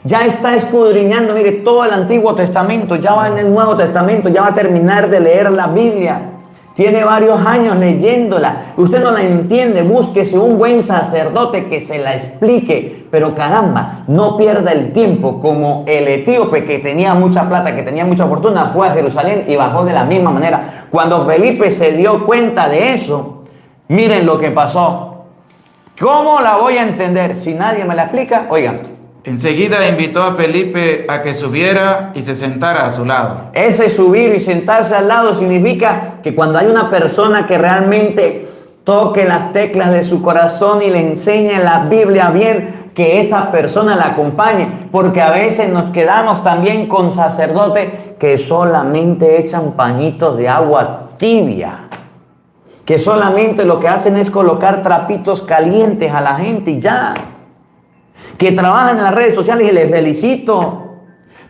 Ya está escudriñando, mire, todo el Antiguo Testamento, ya va en el Nuevo Testamento, ya va a terminar de leer la Biblia. Tiene varios años leyéndola. Usted no la entiende, búsquese un buen sacerdote que se la explique. Pero caramba, no pierda el tiempo como el etíope que tenía mucha plata, que tenía mucha fortuna, fue a Jerusalén y bajó de la misma manera. Cuando Felipe se dio cuenta de eso, miren lo que pasó. ¿Cómo la voy a entender si nadie me la explica? Oigan. Enseguida invitó a Felipe a que subiera y se sentara a su lado. Ese subir y sentarse al lado significa que cuando hay una persona que realmente toque las teclas de su corazón y le enseñe la Biblia bien, que esa persona la acompañe, porque a veces nos quedamos también con sacerdotes que solamente echan pañitos de agua tibia, que solamente lo que hacen es colocar trapitos calientes a la gente y ya, que trabajan en las redes sociales y les felicito,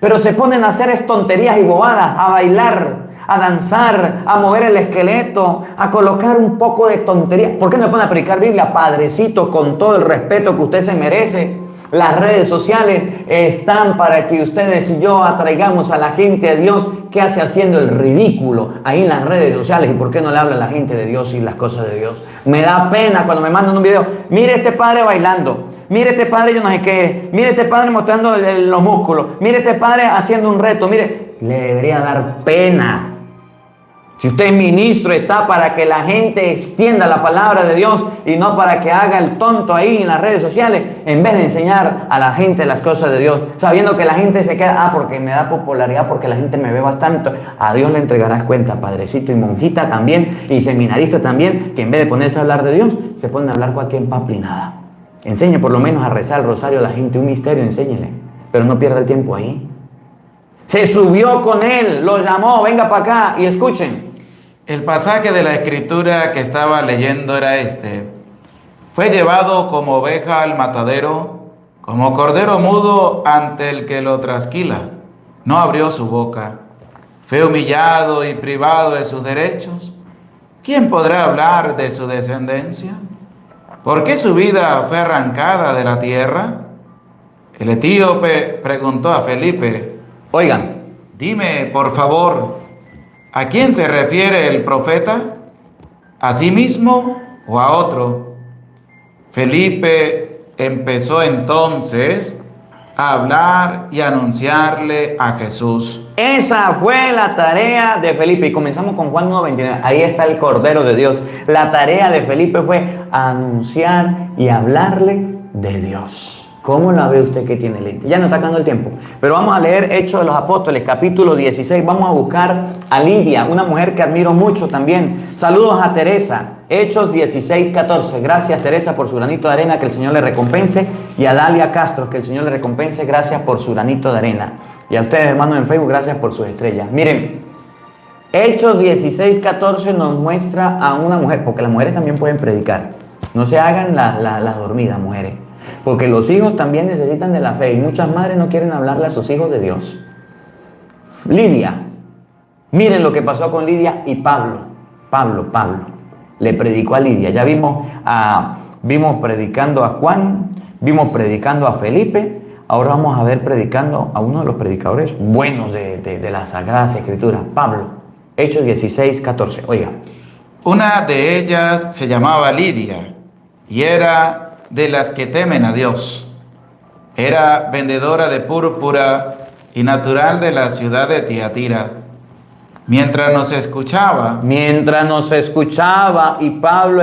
pero se ponen a hacer tonterías y bobadas, a bailar, a danzar, a mover el esqueleto, a colocar un poco de tontería. ¿Por qué no pone a predicar Biblia? Padrecito, con todo el respeto que usted se merece. Las redes sociales están para que ustedes y yo atraigamos a la gente a Dios que hace haciendo el ridículo ahí en las redes sociales. ¿Y por qué no le habla a la gente de Dios y las cosas de Dios? Me da pena cuando me mandan un video. Mire este padre bailando. Mire este padre yo no sé qué. Mire este padre mostrando los músculos. Mire este padre haciendo un reto. Mire, le debería dar pena. Si usted es ministro, está para que la gente extienda la palabra de Dios y no para que haga el tonto ahí en las redes sociales, en vez de enseñar a la gente las cosas de Dios, sabiendo que la gente se queda, porque me da popularidad, porque la gente me ve bastante. A Dios le entregarás cuenta, padrecito, y monjita también, y seminarista también, que en vez de ponerse a hablar de Dios, se ponen a hablar cualquier paplinada. Enseñe por lo menos a rezar el rosario a la gente, un misterio, enséñele, pero no pierda el tiempo ahí. Se subió con él, lo llamó, venga para acá, y escuchen. El pasaje de la Escritura que estaba leyendo era este: fue llevado como oveja al matadero, como cordero mudo ante el que lo trasquila. No abrió su boca. Fue humillado y privado de sus derechos. ¿Quién podrá hablar de su descendencia? ¿Por qué su vida fue arrancada de la tierra? El etíope preguntó a Felipe: Oigan, dime, por favor, ¿a quién se refiere el profeta? ¿A sí mismo o a otro? Felipe empezó entonces a hablar y anunciarle a Jesús. Esa fue la tarea de Felipe. Y comenzamos con Juan 1:29. Ahí está el Cordero de Dios. La tarea de Felipe fue anunciar y hablarle de Dios. ¿Cómo la ve usted que tiene lente? Ya no está acabando el tiempo. Pero vamos a leer Hechos de los Apóstoles, capítulo 16. Vamos a buscar a Lidia, una mujer que admiro mucho también. Saludos a Teresa. Hechos 16:14. Gracias, Teresa, por su granito de arena, que el Señor le recompense. Y a Dalia Castro, que el Señor le recompense. Gracias por su granito de arena. Y a ustedes, hermanos, en Facebook, gracias por sus estrellas. Miren, Hechos 16:14 nos muestra a una mujer, porque las mujeres también pueden predicar. No se hagan las dormidas, mujeres. Porque los hijos también necesitan de la fe y muchas madres no quieren hablarle a sus hijos de Dios. Lidia, miren lo que pasó con Lidia y Pablo. Pablo le predicó a Lidia. Ya vimos predicando a Juan, vimos predicando a Felipe. Ahora vamos a ver predicando a uno de los predicadores buenos de las Sagradas Escrituras, Pablo. Hechos 16:14. Oiga. Una de ellas se llamaba Lidia y era de las que temen a Dios. Era vendedora de púrpura y natural de la ciudad de Tiatira. Mientras nos escuchaba y Pablo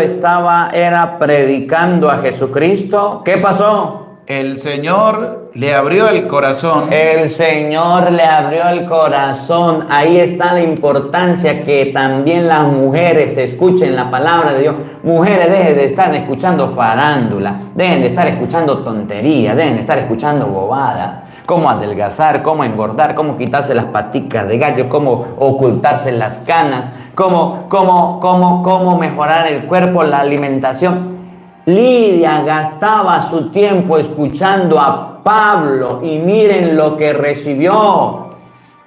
era predicando a Jesucristo, ¿qué pasó? El Señor le abrió el corazón. El Señor le abrió el corazón. Ahí está la importancia que también las mujeres escuchen la palabra de Dios. Mujeres, dejen de estar escuchando farándula, dejen de estar escuchando tonterías, dejen de estar escuchando bobadas. Cómo adelgazar, cómo engordar, cómo quitarse las paticas de gallo, cómo ocultarse las canas, cómo mejorar el cuerpo, la alimentación. Lidia gastaba su tiempo escuchando a Pablo y miren lo que recibió.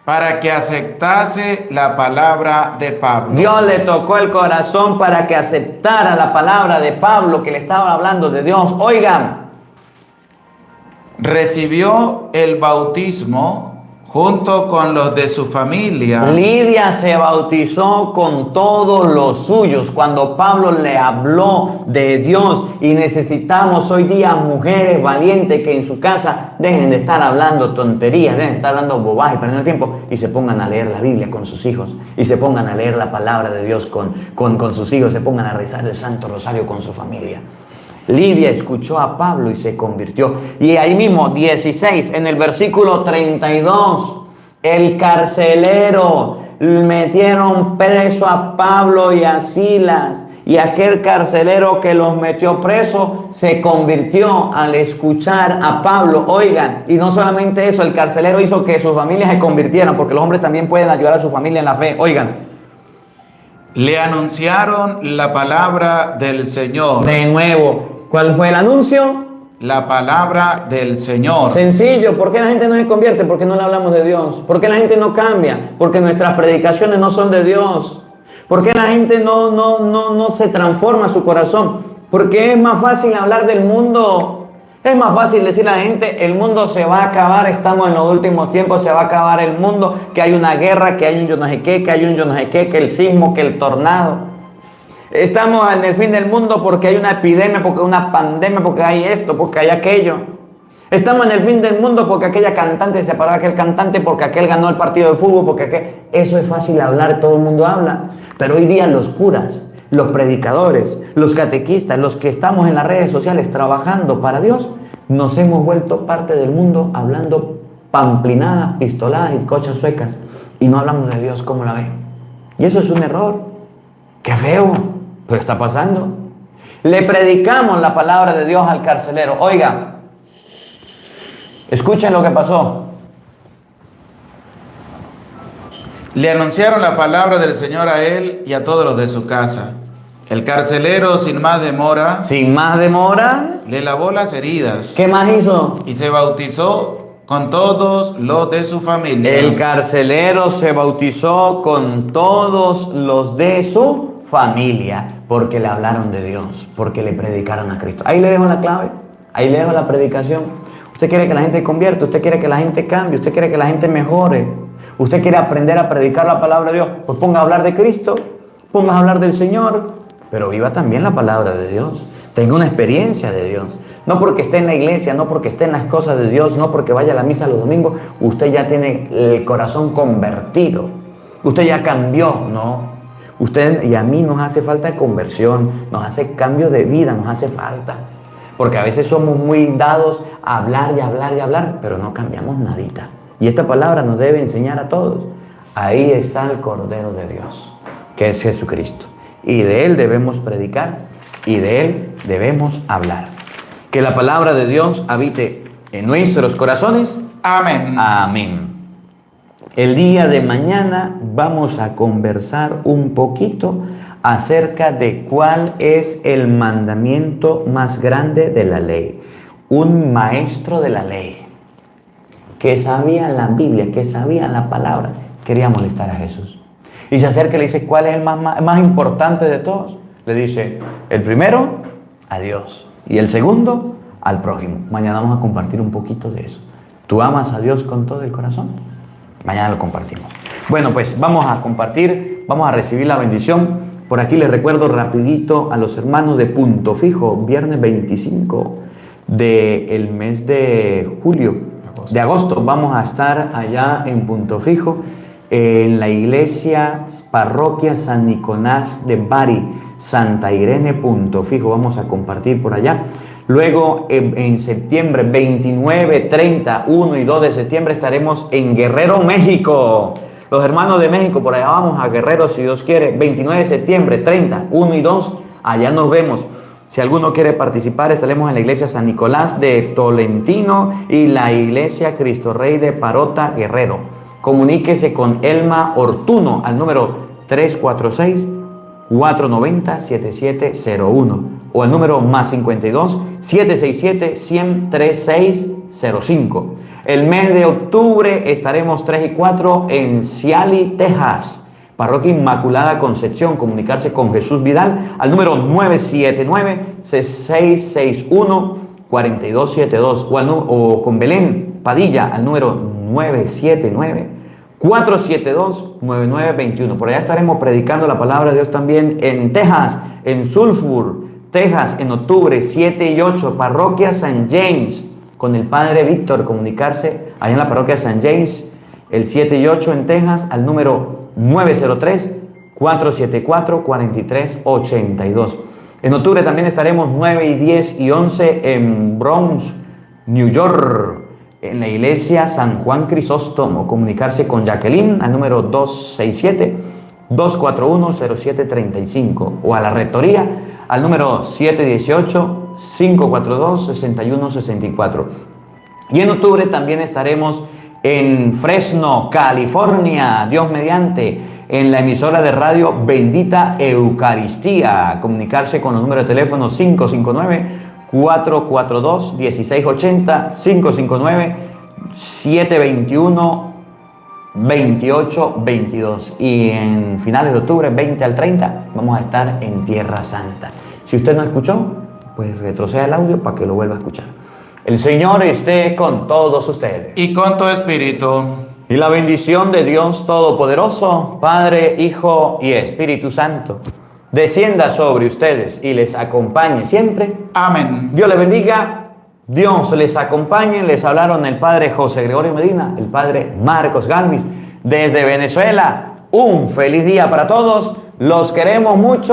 Para que aceptase la palabra de Pablo. Dios le tocó el corazón para que aceptara la palabra de Pablo que le estaba hablando de Dios. Oigan. Recibió el bautismo junto con los de su familia. Lidia se bautizó con todos los suyos cuando Pablo le habló de Dios. Y necesitamos hoy día mujeres valientes que en su casa dejen de estar hablando tonterías, dejen de estar hablando bobaje, perdiendo el tiempo, y se pongan a leer la Biblia con sus hijos, y se pongan a leer la palabra de Dios con sus hijos, se pongan a rezar el Santo Rosario con su familia. Lidia escuchó a Pablo y se convirtió. Y ahí mismo, 16, en el versículo 32, el carcelero, metieron preso a Pablo y a Silas. Y aquel carcelero que los metió preso se convirtió al escuchar a Pablo. Oigan, y no solamente eso, el carcelero hizo que sus familias se convirtieran, porque los hombres también pueden ayudar a su familia en la fe. Oigan. Le anunciaron la palabra del Señor. De nuevo, ¿cuál fue el anuncio? la palabra del Señor. Sencillo, ¿por qué la gente no se convierte? Porque no le hablamos de Dios. ¿Por qué la gente no cambia? Porque nuestras predicaciones no son de Dios. ¿Por qué la gente no se transforma su corazón? Porque es más fácil hablar del mundo. Es más fácil decirle a la gente, el mundo se va a acabar, estamos en los últimos tiempos, se va a acabar el mundo, que hay una guerra, que hay un yo no sé qué, que hay un yo no sé qué, que el sismo, que el tornado. Estamos en el fin del mundo porque hay una epidemia, porque hay una pandemia, porque hay esto, porque hay aquello. Estamos en el fin del mundo porque aquella cantante se separó de aquel cantante, porque aquel ganó el partido de fútbol, porque aquel... Eso es fácil hablar, todo el mundo habla. Pero hoy día los curas, los predicadores, los catequistas, los que estamos en las redes sociales trabajando para Dios, nos hemos vuelto parte del mundo hablando pamplinadas, pistoladas y cochas suecas. Y no hablamos de Dios como la ve. Y eso es un error. ¡Qué feo! Pero está pasando. Le predicamos la palabra de Dios al carcelero. Oiga, escuchen lo que pasó. Le anunciaron la palabra del Señor a él y a todos los de su casa. El carcelero, sin más demora, le lavó las heridas. ¿Qué más hizo? Y se bautizó con todos los de su familia. El carcelero se bautizó con todos los de su familia, porque le hablaron de Dios, porque le predicaron a Cristo. Ahí le dejo la clave, ahí le dejo la predicación. Usted quiere que la gente convierta, usted quiere que la gente cambie, usted quiere que la gente mejore, usted quiere aprender a predicar la palabra de Dios, pues ponga a hablar de Cristo, ponga a hablar del Señor, pero viva también la palabra de Dios. Tenga una experiencia de Dios. No porque esté en la iglesia, no porque esté en las cosas de Dios, no porque vaya a la misa los domingos, usted ya tiene el corazón convertido. Usted ya cambió, ¿no? Usted y a mí nos hace falta conversión, nos hace cambio de vida, nos hace falta. Porque a veces somos muy dados a hablar y hablar y hablar, pero no cambiamos nadita. Y esta palabra nos debe enseñar a todos. Ahí está el Cordero de Dios, que es Jesucristo. Y de Él debemos predicar y de Él debemos hablar. Que la palabra de Dios habite en nuestros corazones. Amén. Amén. El día de mañana vamos a conversar un poquito acerca de cuál es el mandamiento más grande de la ley. Un maestro de la ley que sabía la Biblia, que sabía la palabra, quería molestar a Jesús. Y se acerca y le dice, ¿cuál es el más importante de todos? Le dice, el primero, a Dios. Y el segundo, al prójimo. Mañana vamos a compartir un poquito de eso. ¿Tú amas a Dios con todo el corazón? Mañana lo compartimos. Bueno, pues vamos a compartir, vamos a recibir la bendición. Por aquí les recuerdo rapidito a los hermanos de Punto Fijo, viernes 25 del mes de agosto. Vamos a estar allá en Punto Fijo, en la iglesia Parroquia San Nicolás de Bari, Santa Irene, Punto Fijo. Vamos a compartir por allá. Luego en septiembre 29, 30, 1 y 2 de septiembre estaremos en Guerrero, México. Los hermanos de México, por allá vamos a Guerrero si Dios quiere. 29 de septiembre, 30, 1 y 2, allá nos vemos. Si alguno quiere participar, estaremos en la iglesia San Nicolás de Tolentino y la iglesia Cristo Rey de Parota, Guerrero. Comuníquese con Elma Ortuno al número 346-490-7701 o al número +52-767-100-3605. El mes de octubre estaremos 3 y 4 en Ciali, Texas. Parroquia Inmaculada Concepción. Comunicarse con Jesús Vidal al número 979-661-4272 o con Belén Padilla al número 979-472-9921. Por allá estaremos predicando la palabra de Dios también en Texas, en Sulphur, Texas, en octubre 7 y 8, Parroquia San James, con el Padre Víctor. Comunicarse allá en la Parroquia San James, el 7 y 8 en Texas, al número 903-474-4382. En octubre también estaremos 9 y 10 y 11 en Bronx, New York, en la iglesia San Juan Crisóstomo. Comunicarse con Jacqueline al número 267-241-0735 o a la rectoría al número 718-542-6164. Y en octubre también estaremos en Fresno, California, Dios mediante, en la emisora de radio Bendita Eucaristía. Comunicarse con los números de teléfono 442-1680, 559-721-2822. Y en finales de octubre, 20 al 30, vamos a estar en Tierra Santa. Si usted no escuchó, pues retroceda el audio para que lo vuelva a escuchar. El Señor esté con todos ustedes. Y con tu espíritu. Y la bendición de Dios Todopoderoso, Padre, Hijo y Espíritu Santo, descienda sobre ustedes y les acompañe siempre. Amén. Dios les bendiga, Dios les acompañe. Les hablaron el Padre José Gregorio Medina, el Padre Marcos Galvis, desde Venezuela. Un feliz día para todos, los queremos mucho.